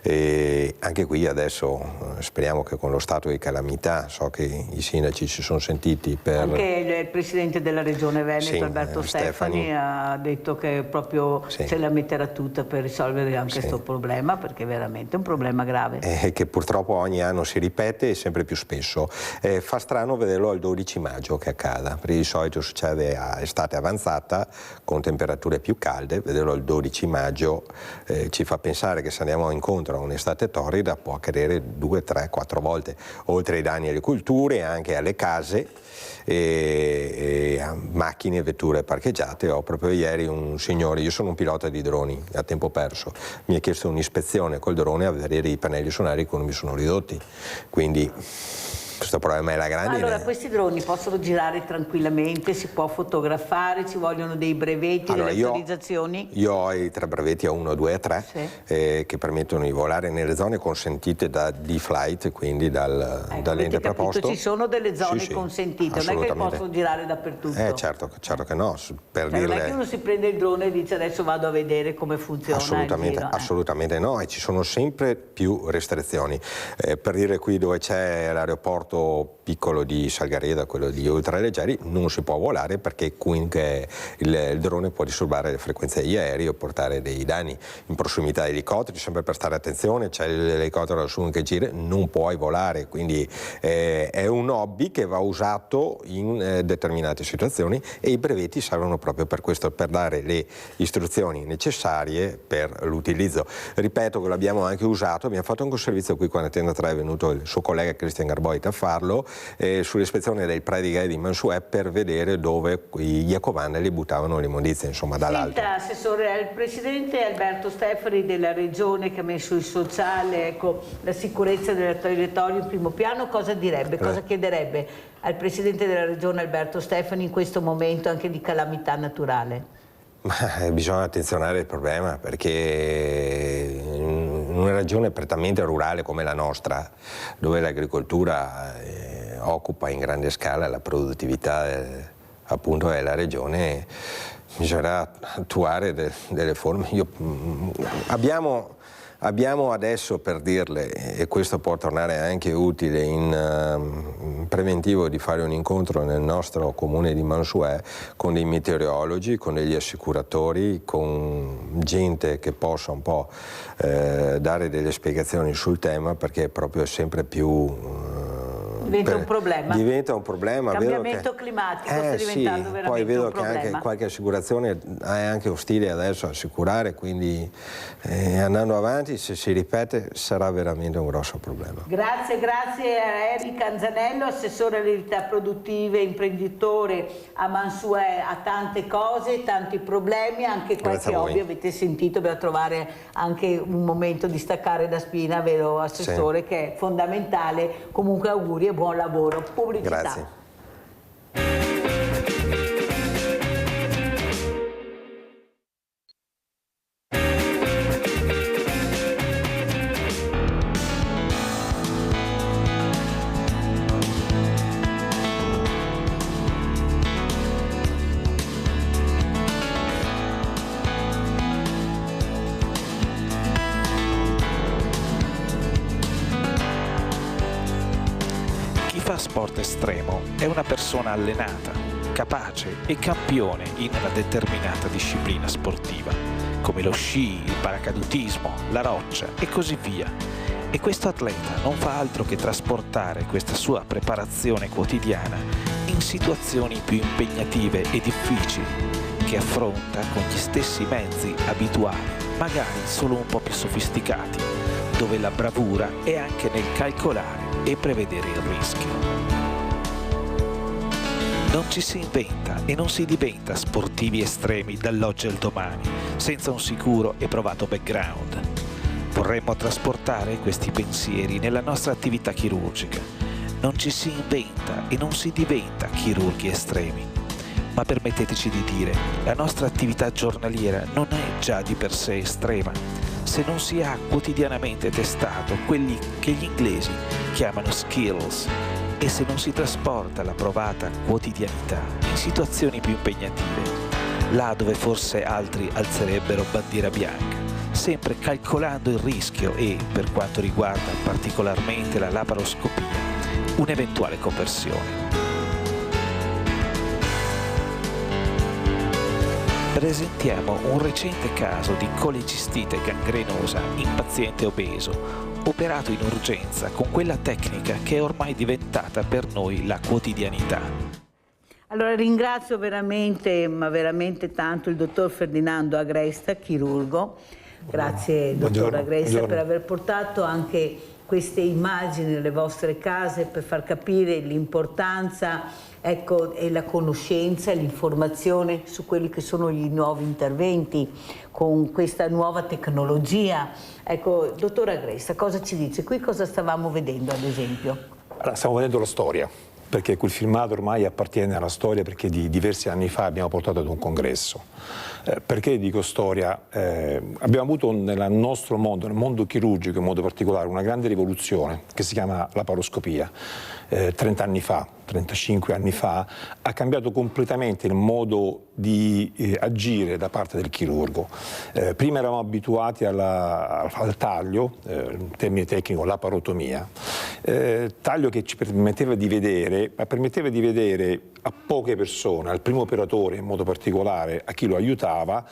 E anche qui adesso speriamo che con lo stato di calamità, so che i sindaci si sono sentiti per... Anche il presidente della regione Veneto, Alberto Stefani, ha detto che proprio se la metterà tutta per risolvere anche questo problema, perché è veramente un problema grave. Che purtroppo ogni anno si ripete e sempre più spesso. Fa strano vederlo al 12 maggio che accada, perché di solito succede a estate avanzata con temperature più calde. Vederlo il 12 maggio ci fa pensare che se andiamo incontro a un'estate torrida può accadere 2, 3, 4 volte, oltre ai danni alle culture, anche alle case e a macchine e vetture parcheggiate. Ho proprio ieri un signore, io sono un pilota di droni a tempo perso, mi ha chiesto un'ispezione col drone a vedere i pannelli solari come mi sono ridotti, quindi questo problema è la grande. Allora, questi droni possono girare tranquillamente, si può fotografare, ci vogliono dei brevetti, delle autorizzazioni? Io ho i 3 brevetti A1, 2 e 3 che permettono di volare nelle zone consentite da D-Flight, quindi dall'ente preposto. Ci sono delle zone consentite, non è che possono girare dappertutto. Certo che no. Non è che uno si prende il drone e dice adesso vado a vedere come funziona. Assolutamente no, e ci sono sempre più restrizioni. Per dire, qui dove c'è l'aeroporto piccolo di Salgareda, quello di ultraleggeri, non si può volare perché il drone può disturbare le frequenze degli aerei o portare dei danni. In prossimità di elicotteri, sempre per stare attenzione, c'è l'elicottero lassù che gira, non puoi volare, quindi è un hobby che va usato in determinate situazioni e i brevetti servono proprio per questo, per dare le istruzioni necessarie per l'utilizzo. Ripeto che l'abbiamo anche usato, abbiamo fatto anche un servizio qui quando Antena 3 è venuto il suo collega Cristian Garboit a farlo sull'ispezione del Prediga di Mansuè per vedere dove gli ecovandali buttavano l'immondizie, insomma, dall'alto. Senta, Assessore, il Presidente Alberto Stefani della Regione che ha messo il sociale, la sicurezza del territorio in primo piano, cosa direbbe, cosa chiederebbe al Presidente della Regione Alberto Stefani in questo momento anche di calamità naturale? Bisogna attenzionare il problema, perché in una regione prettamente rurale come la nostra, dove l'agricoltura occupa in grande scala la produttività appunto della regione, bisognerà attuare delle forme. Abbiamo adesso, per dirle, e questo può tornare anche utile in preventivo, di fare un incontro nel nostro comune di Mansuè con dei meteorologi, con degli assicuratori, con gente che possa un po' dare delle spiegazioni sul tema, perché proprio è sempre più... Diventa un problema. Diventa un problema. Cambiamento climatico sta diventando veramente poi vedo un problema. Che anche qualche assicurazione è anche ostile adesso a assicurare, quindi andando avanti, se si ripete, sarà veramente un grosso problema. Grazie a Erika Anzanello, assessore alle attività produttive, imprenditore a Mansuè, ha tante cose, tanti problemi, anche qualche hobby, avete sentito, per trovare anche un momento di staccare da spina, vero Assessore, che è fondamentale. Comunque auguri e buon lavoro. Pubblicità. Grazie. Sport estremo è una persona allenata, capace e campione in una determinata disciplina sportiva, come lo sci, il paracadutismo, la roccia e così via. E questo atleta non fa altro che trasportare questa sua preparazione quotidiana in situazioni più impegnative e difficili, che affronta con gli stessi mezzi abituali, magari solo un po' più sofisticati, dove la bravura è anche nel calcolare e prevedere il rischio. Non ci si inventa e non si diventa sportivi estremi dall'oggi al domani, senza un sicuro e provato background. Vorremmo trasportare questi pensieri nella nostra attività chirurgica. Non ci si inventa e non si diventa chirurghi estremi. Ma permetteteci di dire, la nostra attività giornaliera non è già di per sé estrema. se non si ha quotidianamente testato quelli che gli inglesi chiamano skills e se non si trasporta la provata quotidianità in situazioni più impegnative, là dove forse altri alzerebbero bandiera bianca, sempre calcolando il rischio e, per quanto riguarda particolarmente la laparoscopia, un'eventuale conversione. Presentiamo un recente caso di colecistite gangrenosa in paziente obeso, operato in urgenza con quella tecnica che è ormai diventata per noi la quotidianità. Allora ringrazio veramente, ma veramente tanto il dottor Ferdinando Agresta, chirurgo. Grazie dottor Agresta per aver portato anche queste immagini nelle vostre case per far capire l'importanza, ecco, e la conoscenza e l'informazione su quelli che sono gli nuovi interventi con questa nuova tecnologia. Ecco, dottor Agresta, cosa ci dice? Qui cosa stavamo vedendo, ad esempio? Allora, stiamo vedendo la storia, perché quel filmato ormai appartiene alla storia, perché di diversi anni fa abbiamo portato ad un congresso. Perché dico storia? Abbiamo avuto nel nostro mondo, nel mondo chirurgico in modo particolare, una grande rivoluzione che si chiama laparoscopia. 30 anni fa, 35 anni fa, ha cambiato completamente il modo di agire da parte del chirurgo. Prima eravamo abituati al taglio, in termine tecnico laparotomia, taglio che ci permetteva di vedere a poche persone, al primo operatore in modo particolare, a chi lo aiutava,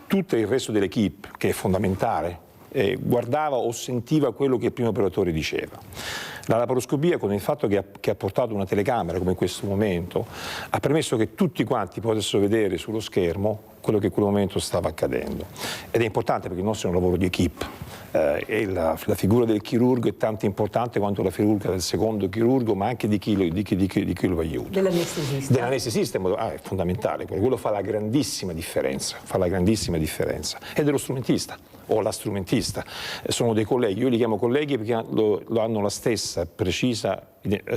tutto il resto dell'equipe, che è fondamentale, guardava o sentiva quello che il primo operatore diceva. La laparoscopia, con il fatto che ha portato una telecamera, come in questo momento, ha permesso che tutti quanti potessero vedere sullo schermo quello che in quel momento stava accadendo. Ed è importante perché il nostro è un lavoro di equipe. E la figura del chirurgo è tanto importante quanto la figura del secondo chirurgo, ma anche di chi lo aiuta. Dell'anestesista. Dell'anestesista è fondamentale, quello fa la grandissima differenza, E dello strumentista o la strumentista. Sono dei colleghi, io li chiamo colleghi perché lo hanno la stessa precisa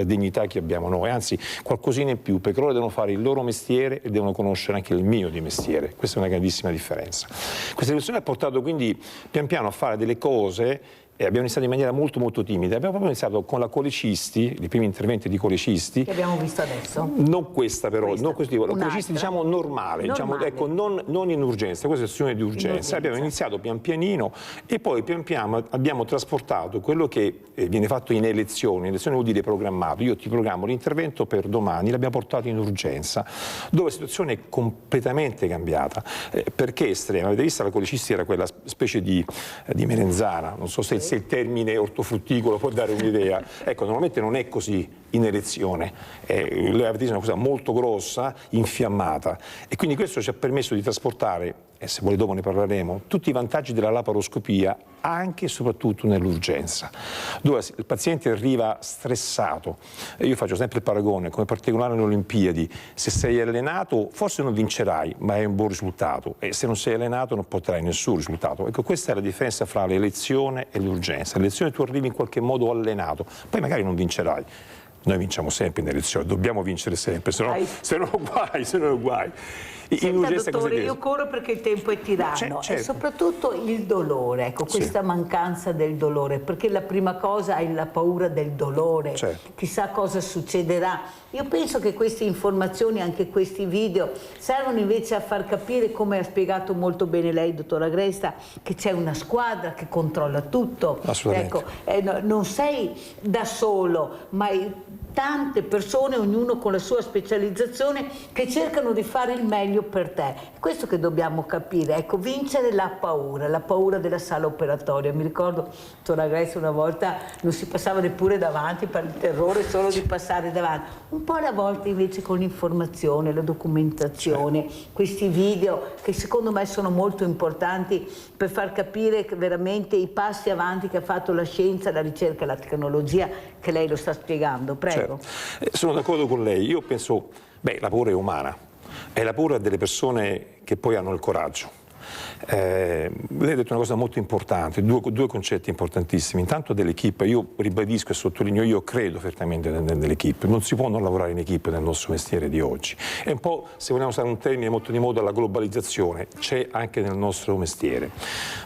dignità che abbiamo noi, anzi qualcosina in più, perché loro devono fare il loro mestiere e devono conoscere anche il mio di mestiere. Questa è una grandissima differenza. Questa rivoluzione ha portato quindi pian piano a fare delle cose. E abbiamo iniziato in maniera molto molto timida. Abbiamo proprio iniziato con la colecisti, i primi interventi di colecisti. Che abbiamo visto adesso. Non questa però, non questo tipo, colecisti diciamo normale. Diciamo, ecco, non in urgenza, questa è una situazione di urgenza. Abbiamo iniziato pian pianino e poi pian piano abbiamo trasportato quello che viene fatto in elezione vuol dire programmato. Io ti programmo l'intervento per domani, l'abbiamo portato in urgenza, dove la situazione è completamente cambiata. Perché estrema? Avete visto, la colecisti era quella specie di melenzana, non so se il termine ortofrutticolo può dare un'idea. Ecco, normalmente non è così in elezione. L'avete una cosa molto grossa, infiammata. E quindi questo ci ha permesso di trasportare, e se vuole dopo ne parleremo, tutti i vantaggi della laparoscopia anche e soprattutto nell'urgenza, dove il paziente arriva stressato. Io faccio sempre il paragone, come particolare alle Olimpiadi: se sei allenato forse non vincerai, ma è un buon risultato, e se non sei allenato non potrai nessun risultato. Ecco, questa è la differenza fra l'elezione e l'urgenza. L'elezione tu arrivi in qualche modo allenato, poi magari non vincerai. Noi vinciamo sempre in elezione, dobbiamo vincere sempre, se no guai. Senta, dottore, io corro perché il tempo è tiranno. Certo. E soprattutto il dolore, ecco, questa mancanza del dolore, perché la prima cosa è la paura del dolore, chissà cosa succederà. Io penso che queste informazioni, anche questi video, servono invece a far capire, come ha spiegato molto bene lei, dottor Agresta, che c'è una squadra che controlla tutto. Assolutamente. Ecco, non sei da solo, ma tante persone, ognuno con la sua specializzazione, che cercano di fare il meglio per te. È questo che dobbiamo capire, ecco, vincere la paura della sala operatoria. Mi ricordo, dottor Agresta, una volta non si passava neppure davanti per il terrore solo di passare davanti. Un po' alla volta invece con l'informazione, la documentazione, questi video che secondo me sono molto importanti per far capire veramente i passi avanti che ha fatto la scienza, la ricerca e la tecnologia, che lei lo sta spiegando. Prego. Sono d'accordo con lei. Io penso, la paura è umana, è la paura delle persone che poi hanno il coraggio. Lei ha detto una cosa molto importante, due concetti importantissimi. Intanto dell'equipe, io ribadisco e sottolineo, io credo fermamente nell'equipe, non si può non lavorare in equipe nel nostro mestiere di oggi. È un po', se vogliamo usare un termine molto di moda, la globalizzazione c'è anche nel nostro mestiere.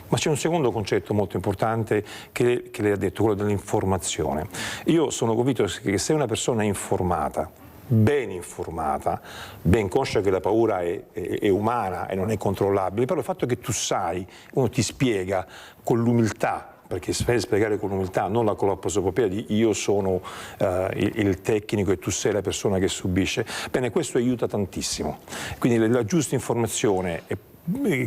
Ma c'è un secondo concetto molto importante che lei ha detto, quello dell'informazione. Io sono convinto che se una persona è informata, ben informata, ben conscia che la paura è umana e non è controllabile, però il fatto che tu sai, uno ti spiega con l'umiltà, perché fai spiegare con l'umiltà, non con la prosopopea di io sono il tecnico e tu sei la persona che subisce, bene, questo aiuta tantissimo. Quindi la giusta informazione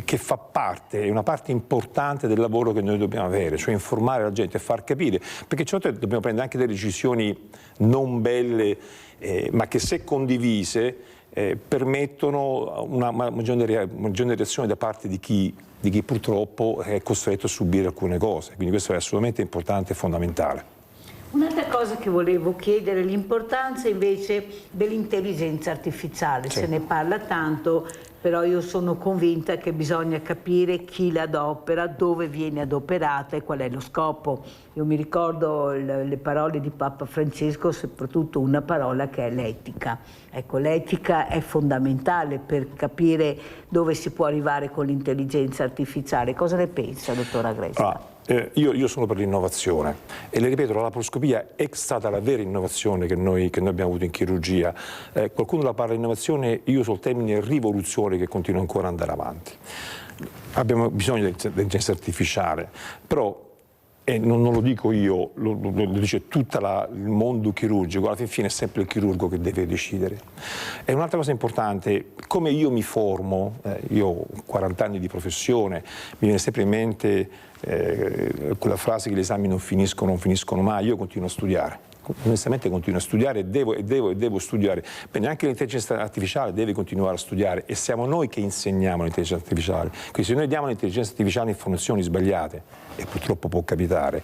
che fa parte, è una parte importante del lavoro che noi dobbiamo avere, cioè informare la gente e far capire, perché certe volte dobbiamo prendere anche delle decisioni non belle, ma che se condivise permettono una maggiore reazione da parte di chi purtroppo è costretto a subire alcune cose, quindi questo è assolutamente importante e fondamentale. Un'altra cosa che volevo chiedere, l'importanza invece dell'intelligenza artificiale, Sì. Se ne parla tanto, però io sono convinta che bisogna capire chi la adopera, dove viene adoperata e qual è lo scopo. Io mi ricordo le parole di Papa Francesco, soprattutto una parola che è l'etica. Ecco, l'etica è fondamentale per capire dove si può arrivare con l'intelligenza artificiale. Cosa ne pensa, dottor Agresta? Io sono per l'innovazione e le ripeto, la laparoscopia è stata la vera innovazione che noi abbiamo avuto in chirurgia. Qualcuno la parla di innovazione, io uso il termine rivoluzione che continua ancora ad andare avanti. Abbiamo bisogno di intelligenza artificiale, però e non lo dico io, lo dice tutto il mondo chirurgico, alla fine è sempre il chirurgo che deve decidere. E un'altra cosa importante, come io mi formo, io ho 40 anni di professione, mi viene sempre in mente quella frase che gli esami non finiscono mai, io continuo a studiare. Onestamente continuo a studiare e devo studiare. Bene, anche l'intelligenza artificiale deve continuare a studiare e siamo noi che insegniamo l'intelligenza artificiale. Quindi se noi diamo all'intelligenza artificiale informazioni sbagliate, e purtroppo può capitare,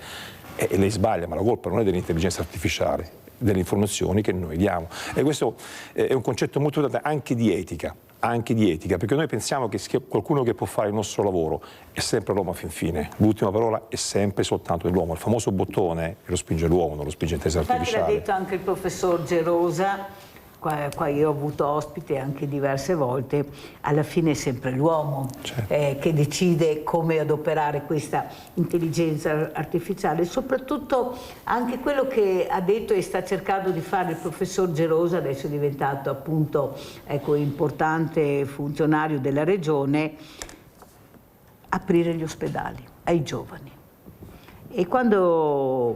e lei sbaglia, ma la colpa non è dell'intelligenza artificiale, delle informazioni che noi diamo. E questo è un concetto molto importante anche di etica, perché noi pensiamo che qualcuno che può fare il nostro lavoro è sempre l'uomo fin fine, l'ultima parola è sempre soltanto dell'uomo, il famoso bottone lo spinge l'uomo, non lo spinge l'intelligenza artificiale. L'ha detto anche il professor Gerosa, qua io ho avuto ospite anche diverse volte, alla fine è sempre l'uomo che decide come adoperare questa intelligenza artificiale, soprattutto anche quello che ha detto e sta cercando di fare il professor Gerosa, adesso è diventato appunto importante funzionario della regione, aprire gli ospedali ai giovani. E quando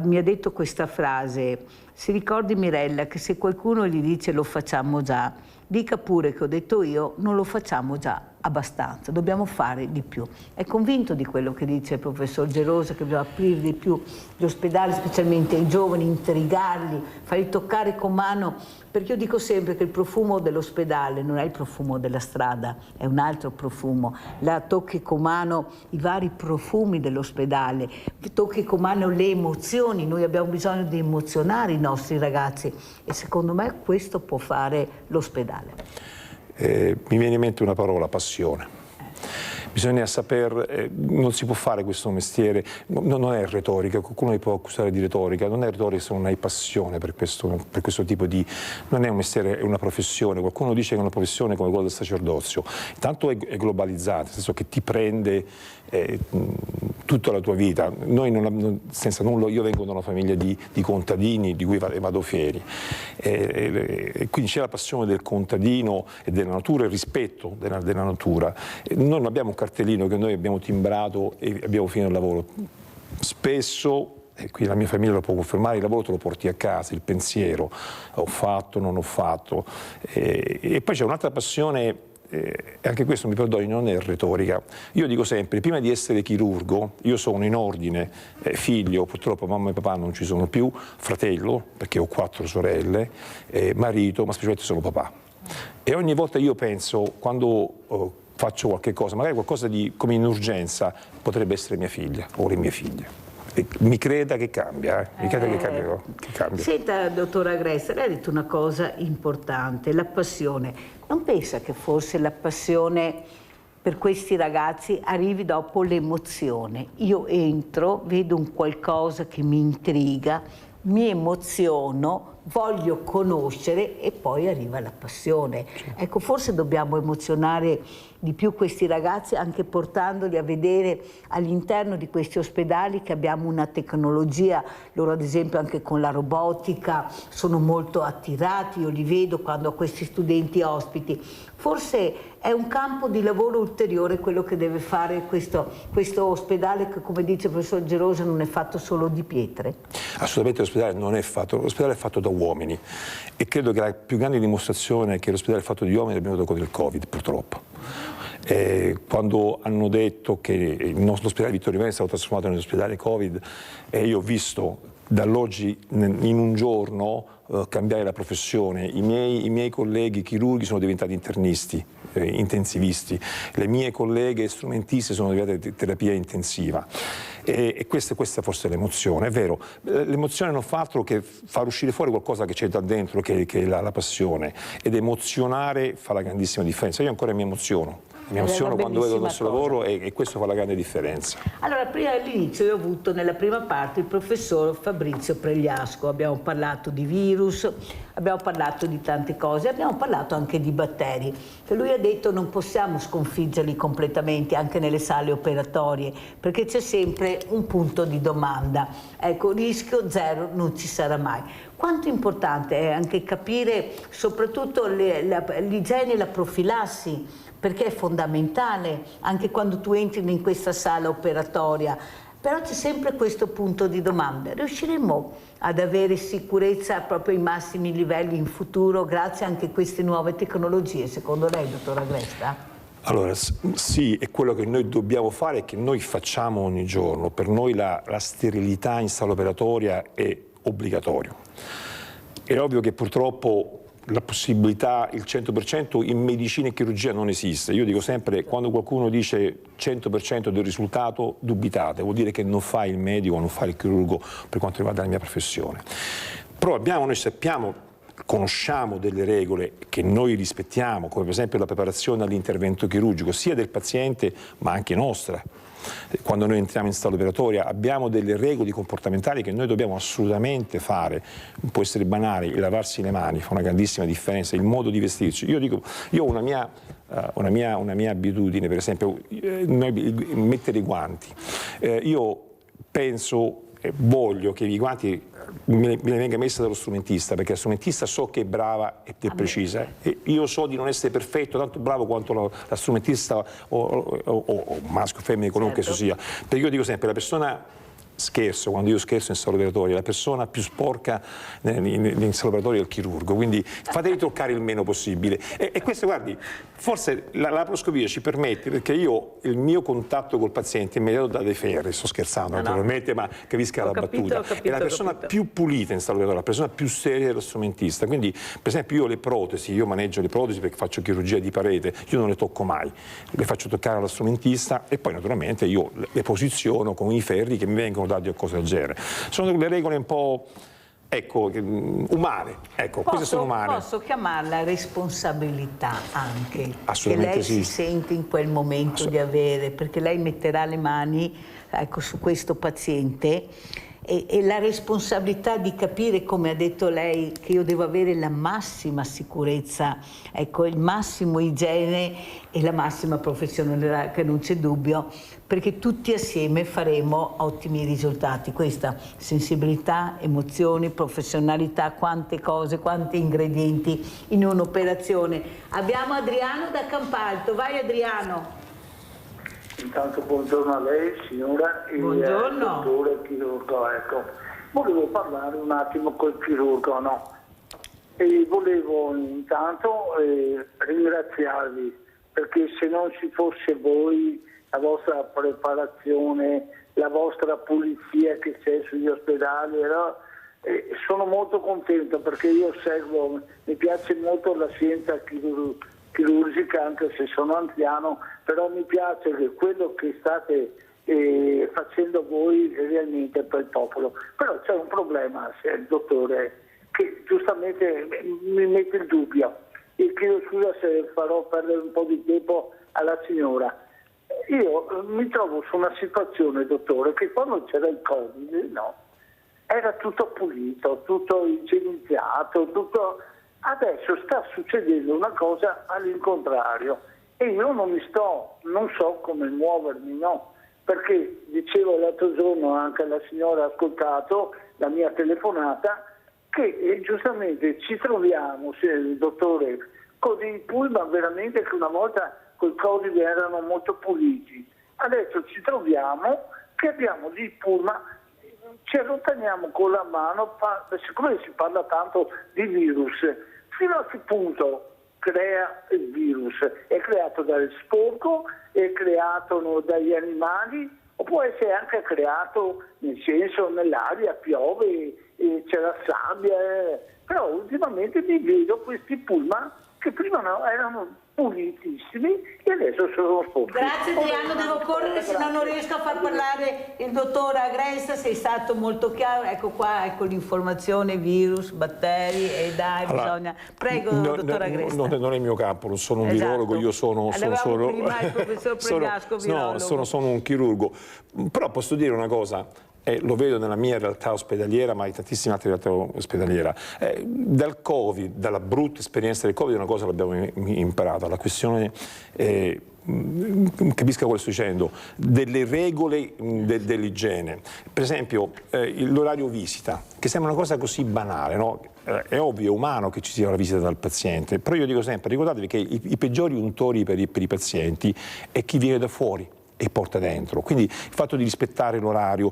mi ha detto questa frase, si ricordi Mirella che se qualcuno gli dice lo facciamo già, dica pure che ho detto io, non lo facciamo già abbastanza, dobbiamo fare di più. È convinto di quello che dice il professor Gerosa, che bisogna aprire di più gli ospedali, specialmente ai giovani, intrigarli, farli toccare con mano, perché io dico sempre che il profumo dell'ospedale non è il profumo della strada, è un altro profumo. La tocchi con mano i vari profumi dell'ospedale, tocchi con mano le emozioni, noi abbiamo bisogno di emozionare i nostri ragazzi e secondo me questo può fare l'ospedale. Mi viene in mente una parola, passione. Bisogna saper, non si può fare questo mestiere, non è retorica, qualcuno mi può accusare di retorica, non è retorica se non hai passione per questo tipo di, non è un mestiere, è una professione, qualcuno dice che è una professione come quella del sacerdozio, intanto è globalizzata, nel senso che ti prende tutta la tua vita, noi senza nulla, io vengo da una famiglia di contadini di cui vado fieri, e quindi c'è la passione del contadino e della natura, il rispetto della natura. Noi non abbiamo un cartellino che noi abbiamo timbrato e abbiamo finito il lavoro. Spesso, e qui la mia famiglia lo può confermare, il lavoro te lo porti a casa, il pensiero, ho fatto, non ho fatto. E poi c'è un'altra passione, e anche questo mi perdoni, non è retorica. Io dico sempre, prima di essere chirurgo, io sono in ordine figlio, purtroppo mamma e papà non ci sono più, fratello, perché ho 4 sorelle, marito, ma specialmente sono papà. E ogni volta io penso, quando faccio qualche cosa, magari qualcosa di come in urgenza, potrebbe essere mia figlia o le mie figlie. E mi creda che cambia, mi creda che cambia. Senta, dottor Agresta, lei ha detto una cosa importante, la passione. Non pensa che forse la passione per questi ragazzi arrivi dopo l'emozione. Io entro, vedo un qualcosa che mi intriga, mi emoziono, voglio conoscere e poi arriva la passione. Ecco, forse dobbiamo emozionare di più questi ragazzi anche portandoli a vedere all'interno di questi ospedali che abbiamo una tecnologia, loro ad esempio anche con la robotica sono molto attirati, io li vedo quando ho questi studenti ospiti. Forse è un campo di lavoro ulteriore quello che deve fare questo ospedale che, come dice il professor Gerosa, non è fatto solo di pietre. Assolutamente l'ospedale non è fatto, l'ospedale è fatto da uomini e credo che la più grande dimostrazione che l'ospedale è fatto di uomini l'abbiamo avuto con il Covid, purtroppo. Quando hanno detto che il nostro ospedale Vittorio Emanuele è stato trasformato nell'ospedale Covid, io ho visto dall'oggi in un giorno cambiare la professione. I miei colleghi chirurghi sono diventati internisti, intensivisti, le mie colleghe strumentiste sono diventate terapia intensiva. E questa forse è l'emozione, è vero. L'emozione non fa altro che far uscire fuori qualcosa che c'è da dentro, che è la passione, ed emozionare fa la grandissima differenza. Io ancora mi emoziono quando vedo il nostro lavoro e questo fa la grande differenza. Allora, prima all'inizio io ho avuto nella prima parte il professor Fabrizio Pregliasco, abbiamo parlato di virus, abbiamo parlato di tante cose, abbiamo parlato anche di batteri, che lui ha detto non possiamo sconfiggerli completamente anche nelle sale operatorie, perché c'è sempre un punto di domanda. Ecco, rischio zero non ci sarà mai. Quanto importante è anche capire soprattutto l'igiene e la profilassi, perché è fondamentale anche quando tu entri in questa sala operatoria, però c'è sempre questo punto di domanda. Riusciremo ad avere sicurezza proprio ai massimi livelli in futuro grazie anche a queste nuove tecnologie, secondo lei, dottor Agresta? Allora, sì, è quello che noi dobbiamo fare e che noi facciamo ogni giorno. Per noi la sterilità in sala operatoria è obbligatorio. È ovvio che purtroppo la possibilità, il 100% in medicina e chirurgia non esiste. Io dico sempre, quando qualcuno dice 100% del risultato, dubitate, vuol dire che non fa il medico, non fa il chirurgo per quanto riguarda la mia professione. Però noi sappiamo, conosciamo delle regole che noi rispettiamo, come per esempio la preparazione all'intervento chirurgico, sia del paziente ma anche nostra. Quando noi entriamo in sala operatoria abbiamo delle regole comportamentali che noi dobbiamo assolutamente fare. Può essere banale, il lavarsi le mani fa una grandissima differenza, il modo di vestirci. Io ho una mia abitudine, per esempio, mettere i guanti. Io penso e voglio che i guanti me ne venga messa dallo strumentista, perché la strumentista so che è brava e è precisa, e io so di non essere perfetto, tanto bravo quanto la strumentista o maschio o femmina, qualunque esso sia, perché io dico sempre, la persona quando io scherzo in sala operatoria, la persona più sporca in sala operatoria è il chirurgo, quindi fatevi toccare il meno possibile. E questo, guardi, forse la laparoscopia ci permette, perché il mio contatto col paziente è mediato da dei ferri, sto scherzando naturalmente, ma capisca la battuta, è la persona più pulita in sala operatoria, la persona più seria dello strumentista. Quindi, per esempio, io maneggio le protesi perché faccio chirurgia di parete, io non le tocco mai, le faccio toccare alla strumentista e poi naturalmente io le posiziono con i ferri che mi vengono dati o cose del genere. Sono delle regole un po' umane, queste sono umane. Posso chiamarla responsabilità anche, che sì. lei si sente in quel momento di avere, perché lei metterà le mani su questo paziente e la responsabilità di capire, come ha detto lei, che io devo avere la massima sicurezza, il massimo igiene e la massima professionalità, che non c'è dubbio, perché tutti assieme faremo ottimi risultati. Questa sensibilità, emozioni, professionalità, quante cose, quanti ingredienti in un'operazione. Abbiamo Adriano da Campalto, vai Adriano. Intanto buongiorno a lei signora e al dottore chirurgo. Volevo parlare un attimo col chirurgo, e volevo intanto ringraziarvi, perché se non ci fosse voi, la vostra preparazione, la vostra pulizia che c'è sugli ospedali, sono molto contento, perché io mi piace molto la scienza chirurgica, anche se sono anziano, però mi piace che quello che state facendo voi realmente per il popolo. Però c'è un problema, il dottore, che giustamente mi mette il dubbio, e chiedo scusa se farò perdere un po' di tempo alla signora. Io mi trovo su una situazione, dottore, che quando c'era il Covid, no, era tutto pulito, tutto igienizzato, tutto... Adesso sta succedendo una cosa all'incontrario e io non so come muovermi, no? Perché dicevo l'altro giorno, anche la signora ha ascoltato la mia telefonata, che giustamente ci troviamo, dottore, con dei pullman veramente che una volta col Covid erano molto puliti. Adesso ci troviamo che abbiamo dei pullman, ci allontaniamo con la mano, siccome si parla tanto di virus, fino a che punto crea il virus? È creato dal sporco, è creato dagli animali, o può essere anche creato nel senso nell'aria, piove, c'è la sabbia, però ultimamente mi vedo questi pullman che prima erano pulitissimi e adesso sono sporchi. Grazie Adriano, devo correre, se no non riesco a far parlare il dottor Agresta, sei stato molto chiaro, ecco qua, ecco l'informazione, virus, batteri, e dai, bisogna... Prego, dottor Agresta. Non è il mio campo, non sono un virologo, io sono solo... prima il professor Pregasco, virologo. No, sono un chirurgo, però posso dire una cosa, lo vedo nella mia realtà ospedaliera, ma in tantissime altre realtà ospedaliere. Dal Covid, dalla brutta esperienza del Covid, una cosa l'abbiamo imparata, la questione, capisca quello che sto dicendo, delle regole dell'igiene. Per esempio, l'orario visita, che sembra una cosa così banale, no? È ovvio, è umano che ci sia la visita dal paziente, però io dico sempre, ricordatevi che i peggiori untori per i pazienti è chi viene da fuori e porta dentro, quindi il fatto di rispettare l'orario,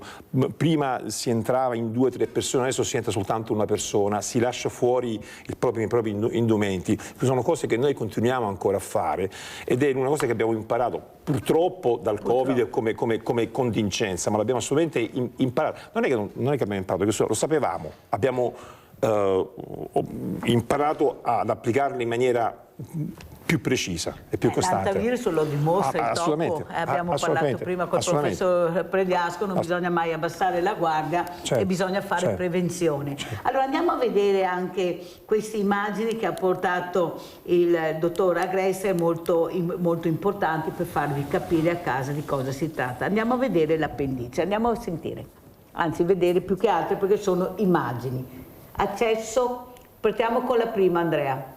prima si entrava in 2 o 3 persone, adesso si entra soltanto una persona, si lascia fuori i propri indumenti, sono cose che noi continuiamo ancora a fare ed è una cosa che abbiamo imparato purtroppo dal Covid come contingenza, ma l'abbiamo assolutamente imparato, non è che abbiamo imparato, lo sapevamo, abbiamo imparato ad applicarlo in maniera più precisa e più costante. L'antivirus lo dimostra il topo. Abbiamo parlato prima col professor Pregliasco, non bisogna mai abbassare la guardia e bisogna fare prevenzione. Allora andiamo a vedere anche queste immagini che ha portato il dottor Agresta, molto importanti per farvi capire a casa di cosa si tratta. Andiamo a vedere l'appendice, andiamo a sentire, anzi vedere più che altro perché sono immagini. Accesso, partiamo con la prima, Andrea.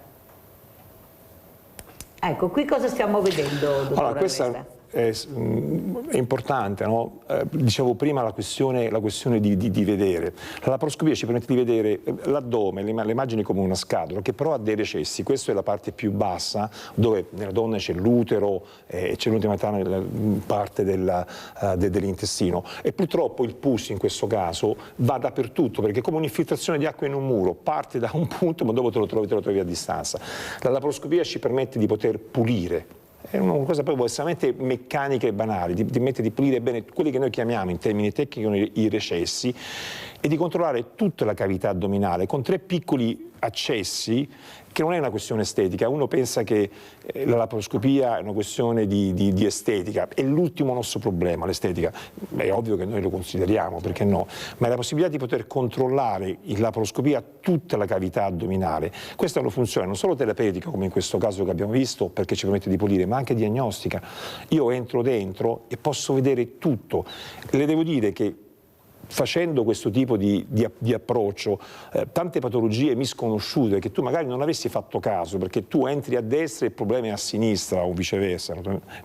Ecco, qui cosa stiamo vedendo, dottor Allora, questa è importante, no? Dicevo prima la questione di vedere. La laparoscopia ci permette di vedere l'addome, le immagini come una scatola, che però ha dei recessi. Questa è la parte più bassa, dove nella donna c'è l'utero, c'è l'ultima parte dell'intestino. E purtroppo il pus in questo caso va dappertutto, perché è come un'infiltrazione di acqua in un muro, parte da un punto ma dopo te lo trovi a distanza. La laparoscopia ci permette di poter pulire. È una cosa proprio estremamente meccanica e banale, ti permette di pulire bene quelli che noi chiamiamo in termini tecnici i recessi e di controllare tutta la cavità addominale con 3 piccoli accessi, che non è una questione estetica. Uno pensa che la laparoscopia è una questione di estetica, è l'ultimo nostro problema, l'estetica. È ovvio che noi lo consideriamo, perché no? Ma è la possibilità di poter controllare in laparoscopia tutta la cavità addominale. Questa è una funzione non solo terapeutica, come in questo caso che abbiamo visto, perché ci permette di pulire, ma anche diagnostica. Io entro dentro e posso vedere tutto. Le devo dire che facendo questo tipo di approccio, tante patologie misconosciute che tu magari non avessi fatto caso, perché tu entri a destra e il problema è a sinistra o viceversa,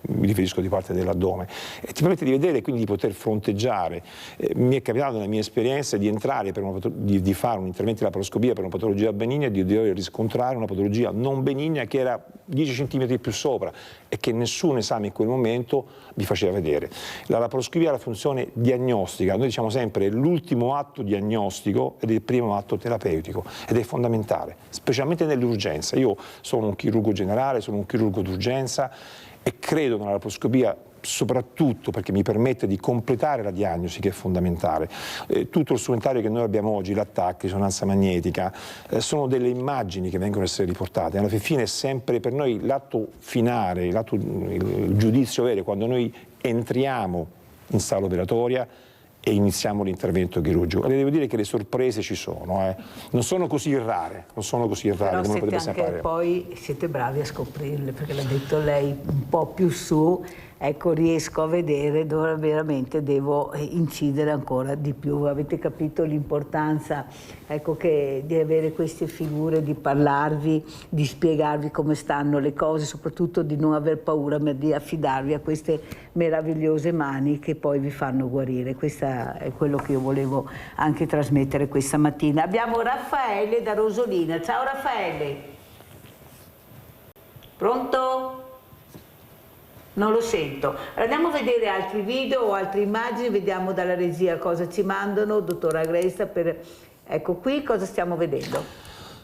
mi riferisco di parte dell'addome, e ti permette di vedere e quindi di poter fronteggiare. Mi è capitato nella mia esperienza di entrare di fare un intervento di laparoscopia per una patologia benigna e di dover riscontrare una patologia non benigna che era 10 cm più sopra e che nessun esame in quel momento mi faceva vedere. La laparoscopia ha la funzione diagnostica, noi diciamo sempre è l'ultimo atto diagnostico ed è il primo atto terapeutico ed è fondamentale, specialmente nell'urgenza. Io sono un chirurgo generale, sono un chirurgo d'urgenza e credo nella laparoscopia soprattutto perché mi permette di completare la diagnosi, che è fondamentale. Tutto lo strumentario che noi abbiamo oggi, l'attacco, risonanza magnetica, sono delle immagini che vengono a essere riportate. Alla fine è sempre per noi l'atto finale, il giudizio vero, quando noi entriamo in sala operatoria e iniziamo l'intervento chirurgico. Le devo dire che le sorprese ci sono, non sono così rare, Però come potrebbe sembrare. Poi siete bravi a scoprirle, perché l'ha detto lei un po' più su, ecco, riesco a vedere dove veramente devo incidere ancora di più. Avete capito l'importanza, ecco, di avere queste figure, di parlarvi, di spiegarvi come stanno le cose, soprattutto di non aver paura, ma di affidarvi a queste meravigliose mani che poi vi fanno guarire. Questo è quello che io volevo anche trasmettere questa mattina. Abbiamo Raffaele da Rosolina. Ciao Raffaele. Pronto? Non lo sento. Andiamo a vedere altri video o altre immagini, vediamo dalla regia cosa ci mandano. Dottora Agresta, ecco qui cosa stiamo vedendo.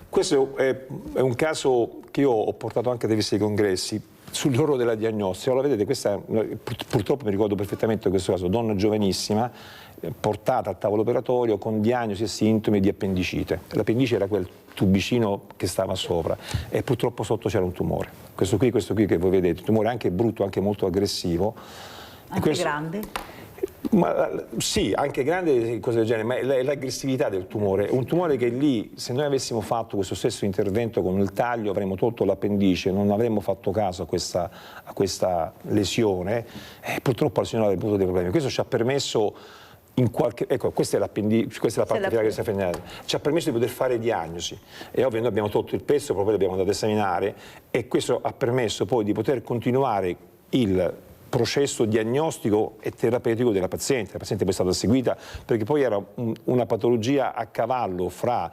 Questo è un caso che io ho portato anche a diversi congressi sull'orrore della diagnostica. Allora vedete, questa purtroppo mi ricordo perfettamente questo caso, donna giovanissima portata al tavolo operatorio con diagnosi e sintomi di appendicite. L'appendice era quel tubicino che stava sopra e purtroppo sotto c'era un tumore. Questo qui che voi vedete, un tumore anche brutto, anche molto aggressivo. Anche grande? Sì, anche grande, cose del genere, ma è l'aggressività del tumore. Un tumore che lì, se noi avessimo fatto questo stesso intervento con il taglio, avremmo tolto l'appendice, non avremmo fatto caso a questa lesione, purtroppo la signora avrebbe avuto dei problemi. Questo ci ha permesso ecco, questa è la parte finale che sta finendo. Ci ha permesso di poter fare diagnosi. È ovvio, noi abbiamo tolto il pezzo, proprio l'abbiamo andato a esaminare e questo ha permesso poi di poter continuare il processo diagnostico e terapeutico della paziente. La paziente poi è stata seguita perché poi era una patologia a cavallo fra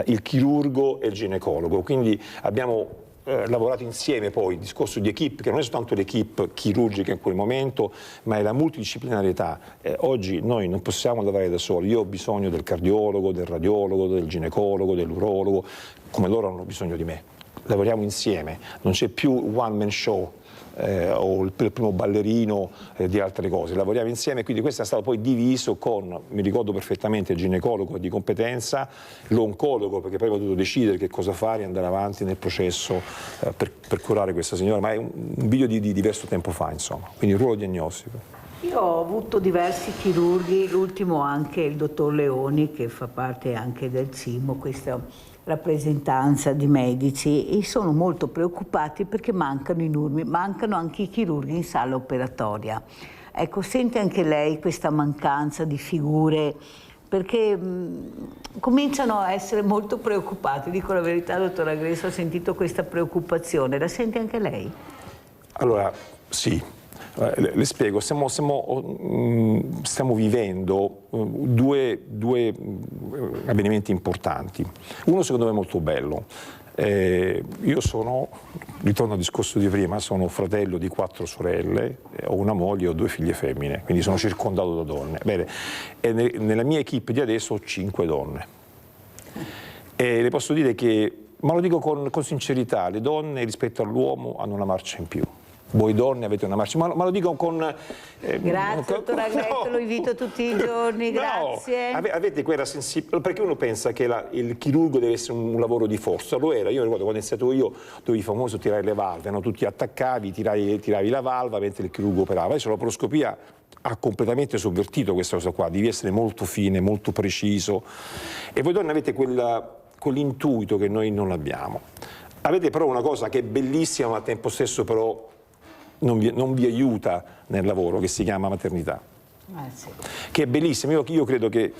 il chirurgo e il ginecologo, quindi abbiamo lavorato insieme poi, il discorso di equipe, che non è soltanto l'equipe chirurgica in quel momento, ma è la multidisciplinarietà. Oggi noi non possiamo lavorare da soli, io ho bisogno del cardiologo, del radiologo, del ginecologo, dell'urologo, come loro hanno bisogno di me. Lavoriamo insieme, non c'è più one man show o il primo ballerino di altre cose, lavoriamo insieme, quindi questo è stato poi diviso con, mi ricordo perfettamente, il ginecologo di competenza, l'oncologo, perché poi ho dovuto decidere che cosa fare e andare avanti nel processo per curare questa signora, ma è un video di diverso tempo fa, insomma, quindi il ruolo diagnostico. Io ho avuto diversi chirurghi, l'ultimo anche il dottor Leoni, che fa parte anche del CIMO, questa rappresentanza di medici, e sono molto preoccupati perché mancano anche i chirurghi in sala operatoria. Ecco, sente anche lei questa mancanza di figure, perché cominciano a essere molto preoccupati, dico la verità, dottora Agresta, ho sentito questa preoccupazione, la sente anche lei? Allora, sì. Le spiego, stiamo vivendo due avvenimenti importanti. Uno secondo me molto bello. Io ritorno al discorso di prima, sono fratello di 4 sorelle, ho una moglie, ho 2 figlie femmine, quindi sono circondato da donne. Bene, e nella mia equipe di adesso ho 5 donne. E le posso dire che, ma lo dico con sincerità, le donne rispetto all'uomo hanno una marcia in più. Voi donne avete una marcia, ma lo dico con... grazie, dottora Agresta, lo invito tutti i giorni, grazie. No, avete quella sensibilità, perché uno pensa che il chirurgo deve essere un lavoro di forza, lo era, io ricordo quando ho iniziato io, dovevi famoso tirare le valve, no? Tu ti attaccavi, tiravi la valva mentre il chirurgo operava, adesso la laparoscopia ha completamente sovvertito questa cosa qua, devi essere molto fine, molto preciso, e voi donne avete quell'intuito che noi non abbiamo. Avete però una cosa che è bellissima ma al tempo stesso però non vi aiuta nel lavoro, che si chiama maternità, sì. Che è bellissima. Io credo che,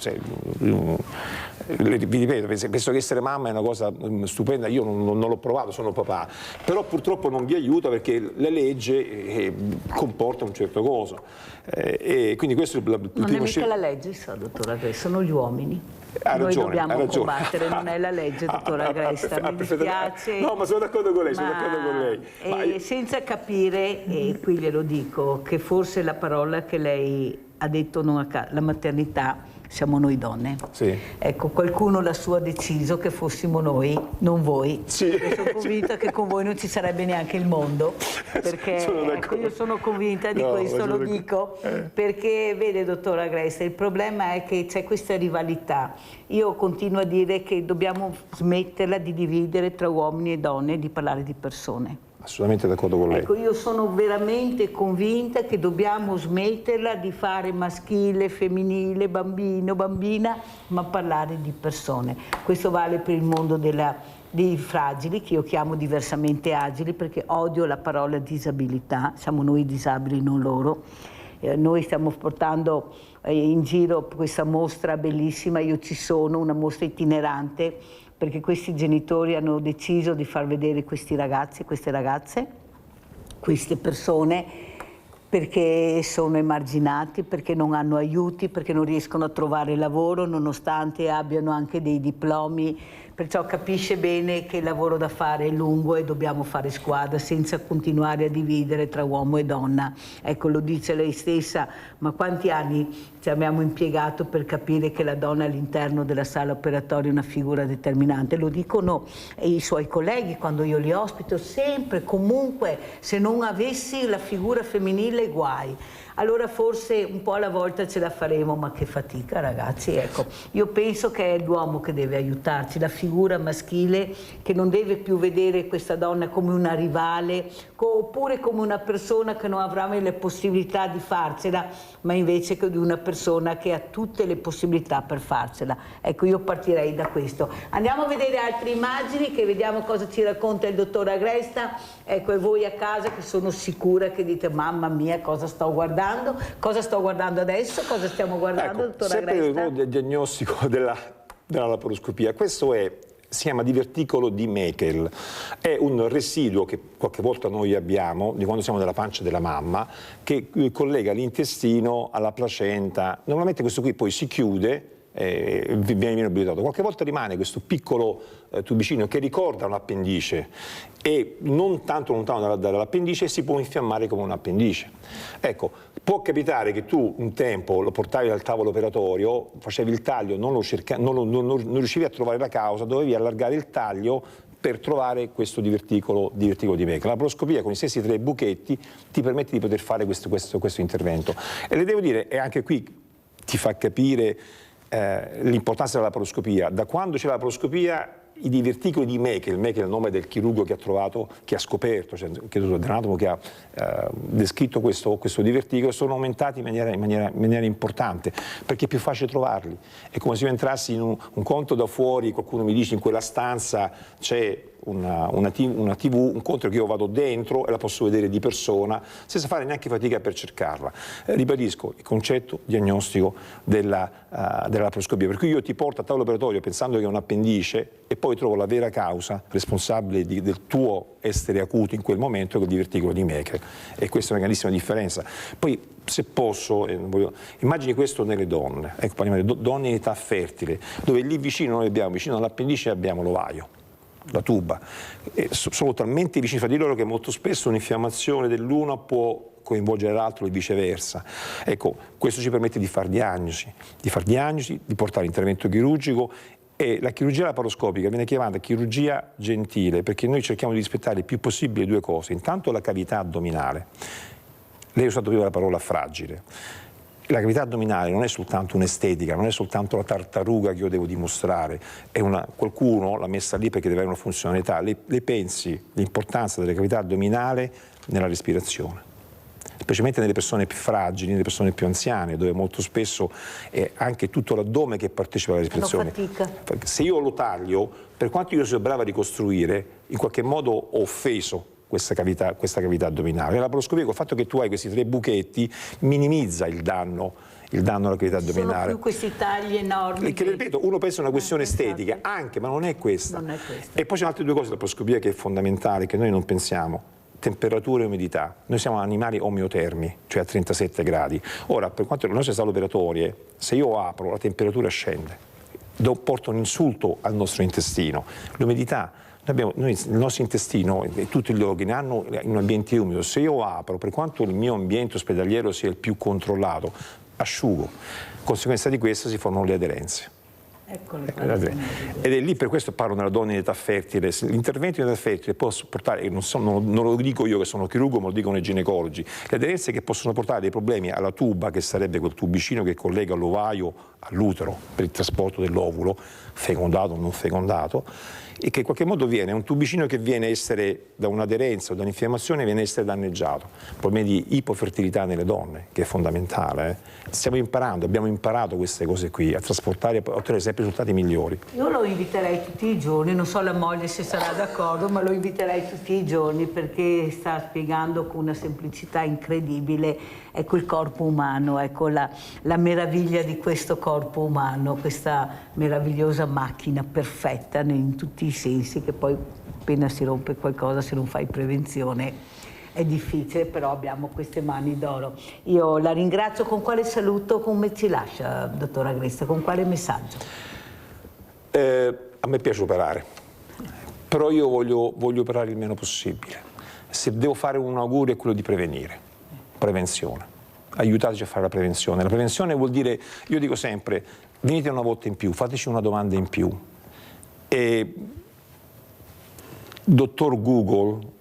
vi ripeto, penso che essere mamma è una cosa stupenda, io non l'ho provato, sono papà, però purtroppo non vi aiuta perché la legge comporta un certo coso, e quindi questo è il primo non è mica la legge, dottora Agresta, sono gli uomini. Noi dobbiamo combattere, non è la legge, dottora Agresta, mi dispiace. No, ma sono d'accordo con lei, E senza capire, e qui glielo dico, che forse la parola che lei ha detto, la maternità, siamo noi donne. Sì. Ecco, qualcuno lassù ha deciso che fossimo noi, non voi. Sì. E sono convinta che con voi non ci sarebbe neanche il mondo, perché ecco, io sono convinta di questo, lo dico, perché vede, dottora Agresta, il problema è che c'è questa rivalità. Io continuo a dire che dobbiamo smetterla di dividere tra uomini e donne e di parlare di persone. assolutamente d'accordo con lei. Ecco, io sono veramente convinta che dobbiamo smetterla di fare maschile, femminile, bambino, bambina, ma parlare di persone. Questo vale per il mondo dei fragili, che io chiamo diversamente agili, perché odio la parola disabilità, siamo noi disabili, non loro. Noi stiamo portando in giro questa mostra bellissima, io ci sono, una mostra itinerante, perché questi genitori hanno deciso di far vedere questi ragazzi, queste ragazze, queste persone, perché sono emarginati, perché non hanno aiuti, perché non riescono a trovare lavoro, nonostante abbiano anche dei diplomi. Perciò capisce bene che il lavoro da fare è lungo e dobbiamo fare squadra senza continuare a dividere tra uomo e donna. Ecco, lo dice lei stessa, ma quanti anni ci abbiamo impiegato per capire che la donna all'interno della sala operatoria è una figura determinante? Lo dicono i suoi colleghi quando io li ospito, sempre, comunque, se non avessi la figura femminile guai. Allora forse un po' alla volta ce la faremo, ma che fatica, ragazzi. Ecco, io penso che è l'uomo che deve aiutarci, la figura maschile che non deve più vedere questa donna come una rivale oppure come una persona che non avrà mai le possibilità di farcela, ma invece che di una persona che ha tutte le possibilità per farcela. Ecco, io partirei da questo. Andiamo a vedere altre immagini, che vediamo cosa ci racconta il dottor Agresta. Ecco, e voi a casa, che sono sicura che dite, mamma mia, cosa sto guardando? Cosa sto guardando adesso? Cosa stiamo guardando, dottor Agresta? Sempre il ruolo del diagnostico della laparoscopia. Questo si chiama diverticolo di Meckel, è un residuo che qualche volta noi abbiamo di quando siamo nella pancia della mamma, che collega l'intestino alla placenta. Normalmente questo qui poi si chiude, viene mobilitato. Qualche volta rimane questo piccolo tubicino che ricorda un appendice e non tanto lontano dall'appendice, si può infiammare come un appendice. Ecco, può capitare che tu un tempo lo portavi al tavolo operatorio, facevi il taglio, non riuscivi a trovare la causa, dovevi allargare il taglio per trovare questo diverticolo di Meckel. La laparoscopia con i stessi 3 buchetti ti permette di poter fare questo intervento. E le devo dire, e anche qui ti fa capire l'importanza della laparoscopia. Da quando c'è la laparoscopia, i diverticoli di Meckel è il nome del chirurgo che ha scoperto, cioè dell'anatomo che ha descritto questo diverticolo, sono aumentati in maniera importante, perché è più facile trovarli. È come se io entrassi in un conto da fuori, qualcuno mi dice in quella stanza c'è una TV, un conto che io vado dentro e la posso vedere di persona senza fare neanche fatica per cercarla. Ribadisco il concetto diagnostico della laparoscopia, per cui io ti porto a tavolo operatorio pensando che è un appendice e poi trovo la vera causa responsabile del tuo essere acuto in quel momento, che è il diverticolo di Meckel, e questa è una grandissima differenza. Poi, se posso, immagini questo nelle donne, ecco, parliamo di donne in età fertile, dove lì vicino all'appendice abbiamo l'ovaio, la tuba, sono talmente vicini fra di loro che molto spesso un'infiammazione dell'uno può coinvolgere l'altro e viceversa. Ecco, questo ci permette di fare diagnosi, di portare l'intervento chirurgico, e la chirurgia laparoscopica viene chiamata chirurgia gentile perché noi cerchiamo di rispettare il più possibile 2 cose. Intanto la cavità addominale. Lei ha usato prima la parola fragile. La cavità addominale non è soltanto un'estetica, non è soltanto la tartaruga che io devo dimostrare, qualcuno l'ha messa lì perché deve avere una funzionalità. Lei pensi l'importanza della cavità addominale nella respirazione, specialmente nelle persone più fragili, nelle persone più anziane, dove molto spesso è anche tutto l'addome che partecipa alla respirazione. Se io lo taglio, per quanto io sia bravo a ricostruire, in qualche modo ho offeso questa cavità addominale. La laparoscopia, col fatto che tu hai questi 3 buchetti, minimizza il danno alla cavità addominale. Sono più questi tagli enormi. Che ripeto, uno pensa a una questione estetica, anche, ma non è questa. E poi c'è altre 2 cose della laparoscopia che è fondamentale, che noi non pensiamo. Temperatura e umidità. Noi siamo animali omeotermi, cioè a 37 gradi. Ora, per quanto riguarda le nostre sale operatorie, se io apro, la temperatura scende. Porta un insulto al nostro intestino. L'umidità. Il nostro intestino e tutti gli organi hanno un ambiente umido. Se io apro, per quanto il mio ambiente ospedaliero sia il più controllato, asciugo. Conseguenza di questo si formano le aderenze. Ed è lì, per questo parlo della donna in età fertile. L'intervento in età fertile può portare, non lo dico io che sono chirurgo, ma lo dicono i ginecologi, le aderenze che possono portare dei problemi alla tuba, che sarebbe quel tubicino che collega l'ovaio all'utero per il trasporto dell'ovulo, fecondato o non fecondato, e che in qualche modo viene, è un tubicino che viene a essere, da un'aderenza o da un'infiammazione, viene a essere danneggiato. Problemi di ipofertilità nelle donne, che è fondamentale. Abbiamo imparato queste cose qui, a trasportare e ottenere sempre risultati migliori. Io lo inviterei tutti i giorni, non so la moglie se sarà d'accordo, ma lo inviterei tutti i giorni perché sta spiegando con una semplicità incredibile, ecco, il corpo umano, ecco la meraviglia di questo corpo umano, questa meravigliosa macchina perfetta in tutti i sensi, che poi appena si rompe qualcosa, se non fai prevenzione è difficile, però abbiamo queste mani d'oro. Io la ringrazio. Con quale saluto, come ci lascia, dottor Agresta, con quale messaggio? A me piace operare, però io voglio operare il meno possibile. Se devo fare un augurio è quello di prevenzione. Aiutateci a fare la prevenzione. La prevenzione vuol dire, io dico sempre, venite una volta in più, fateci una domanda in più. E dottor Google,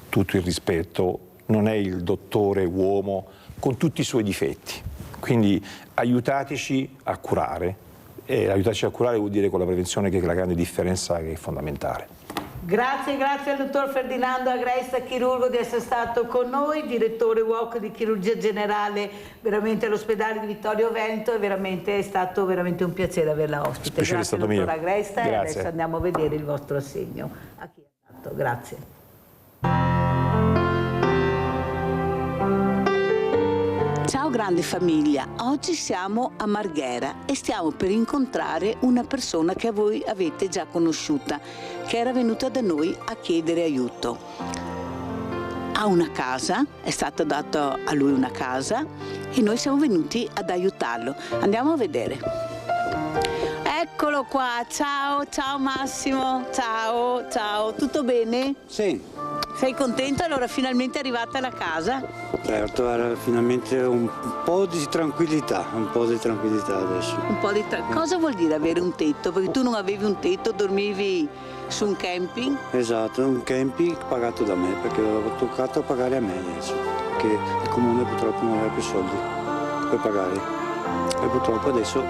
tutto il rispetto, non è il dottore uomo con tutti i suoi difetti. Quindi aiutateci a curare, e aiutateci a curare vuol dire con la prevenzione, che è la grande differenza, che è fondamentale. Grazie al dottor Ferdinando Agresta, chirurgo, di essere stato con noi, direttore UOC di chirurgia generale veramente all'ospedale di Vittorio Veneto, è stato veramente un piacere averla ospite. Grazie dottor Agresta. E adesso andiamo a vedere il vostro assegno. A chi è stato? Grazie. Ciao grande famiglia, oggi siamo a Marghera e stiamo per incontrare una persona che voi avete già conosciuta, che era venuta da noi a chiedere aiuto. Ha una casa, è stata data a lui una casa e noi siamo venuti ad aiutarlo. Andiamo a vedere. Eccolo qua, ciao Massimo, ciao, tutto bene? Sì. Sei contento? Allora finalmente è arrivata la casa? Certo, era finalmente un po' di tranquillità adesso. Cosa vuol dire avere un tetto? Perché tu non avevi un tetto, dormivi su un camping? Esatto, un camping pagato da me, perché avevo toccato a pagare a me adesso, perché il comune purtroppo non aveva più soldi per pagare. E purtroppo adesso,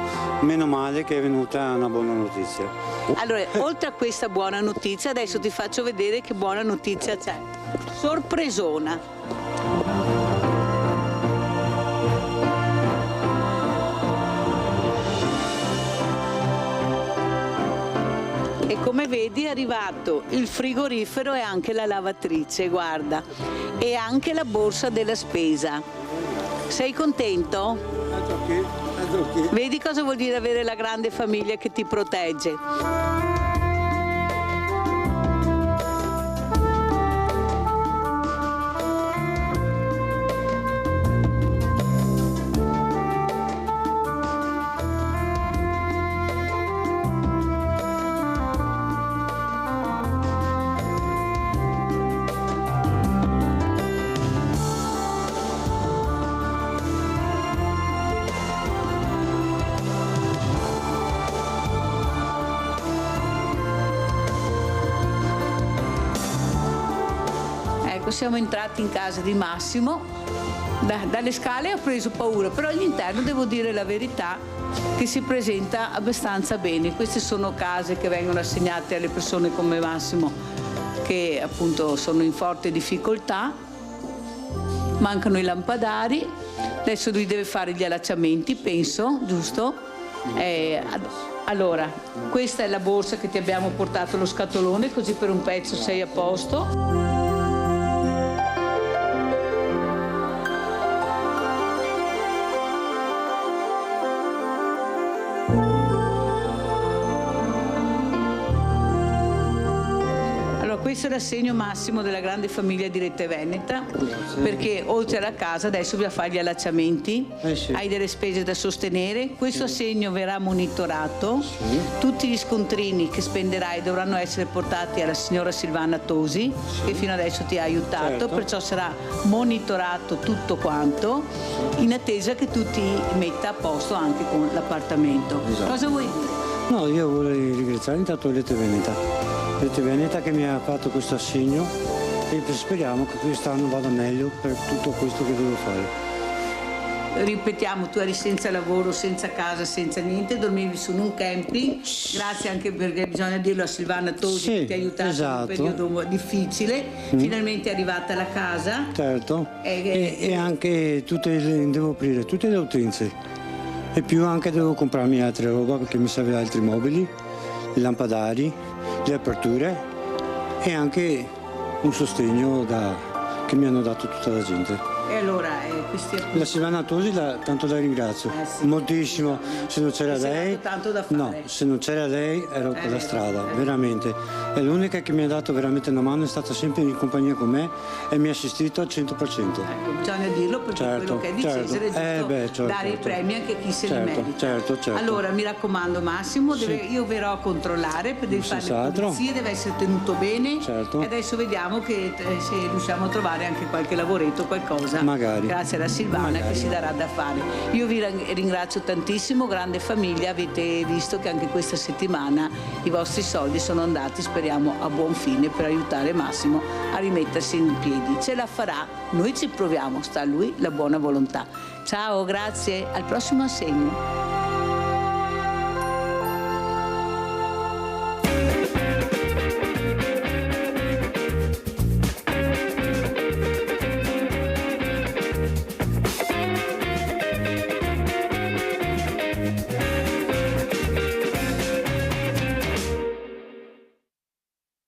meno male che è venuta una buona notizia. Allora, oltre a questa buona notizia, adesso ti faccio vedere che buona notizia c'è. Sorpresona. E come vedi è arrivato il frigorifero e anche la lavatrice, guarda, e anche la borsa della spesa. Sei contento? Vedi cosa vuol dire avere la grande famiglia che ti protegge? Siamo entrati in casa di Massimo, dalle scale ho preso paura, però all'interno devo dire la verità che si presenta abbastanza bene. Queste sono case che vengono assegnate alle persone come Massimo che appunto sono in forte difficoltà, mancano i lampadari, adesso lui deve fare gli allacciamenti, penso, giusto? Allora, questa è la borsa che ti abbiamo portato, lo scatolone, così per un pezzo sei a posto. Questo è l'assegno massimo della grande famiglia di Rete Veneta, perché oltre alla casa adesso bisogna fare gli allacciamenti, hai delle spese da sostenere, questo assegno verrà monitorato, tutti gli scontrini che spenderai dovranno essere portati alla signora Silvana Tosi, che fino adesso ti ha aiutato, perciò sarà monitorato tutto quanto, in attesa che tu ti metta a posto anche con l'appartamento. Cosa vuoi dire? No, io vorrei ringraziare intanto Rete Veneta che mi ha fatto questo assegno e speriamo che quest'anno vada meglio per tutto questo che devo fare. ripetiamo, tu eri senza lavoro, senza casa, senza niente, dormivi su un camping, grazie anche perché bisogna dirlo a Silvana Tosi che ti ha aiutato in un periodo difficile, finalmente è arrivata la casa. Certo, e anche devo aprire tutte le utenze e più anche devo comprarmi altre roba perché mi serve altri mobili, i lampadari, le aperture e anche un sostegno che mi hanno dato tutta la gente. E allora la Silvana Tosi tanto la ringrazio moltissimo, se non c'era lei tanto da fare. No, se non c'era lei ero per la strada, veramente. È l'unica che mi ha dato veramente una mano, è stata sempre in compagnia con me e mi ha assistito al 100%. Bisogna dirlo perché quello che è di Cesare è giusto dare i premi anche a chi se li merita. Certo. Allora mi raccomando Massimo, io verrò a controllare per fare le pulizie, deve essere tenuto bene e adesso vediamo se riusciamo a trovare anche qualche lavoretto, qualcosa. Magari. Grazie alla Silvana che si darà da fare. Io vi ringrazio tantissimo, grande famiglia, avete visto che anche questa settimana i vostri soldi sono andati, speriamo a buon fine, per aiutare Massimo a rimettersi in piedi. Ce la farà, noi ci proviamo, sta a lui la buona volontà. Ciao, grazie, al prossimo assegno.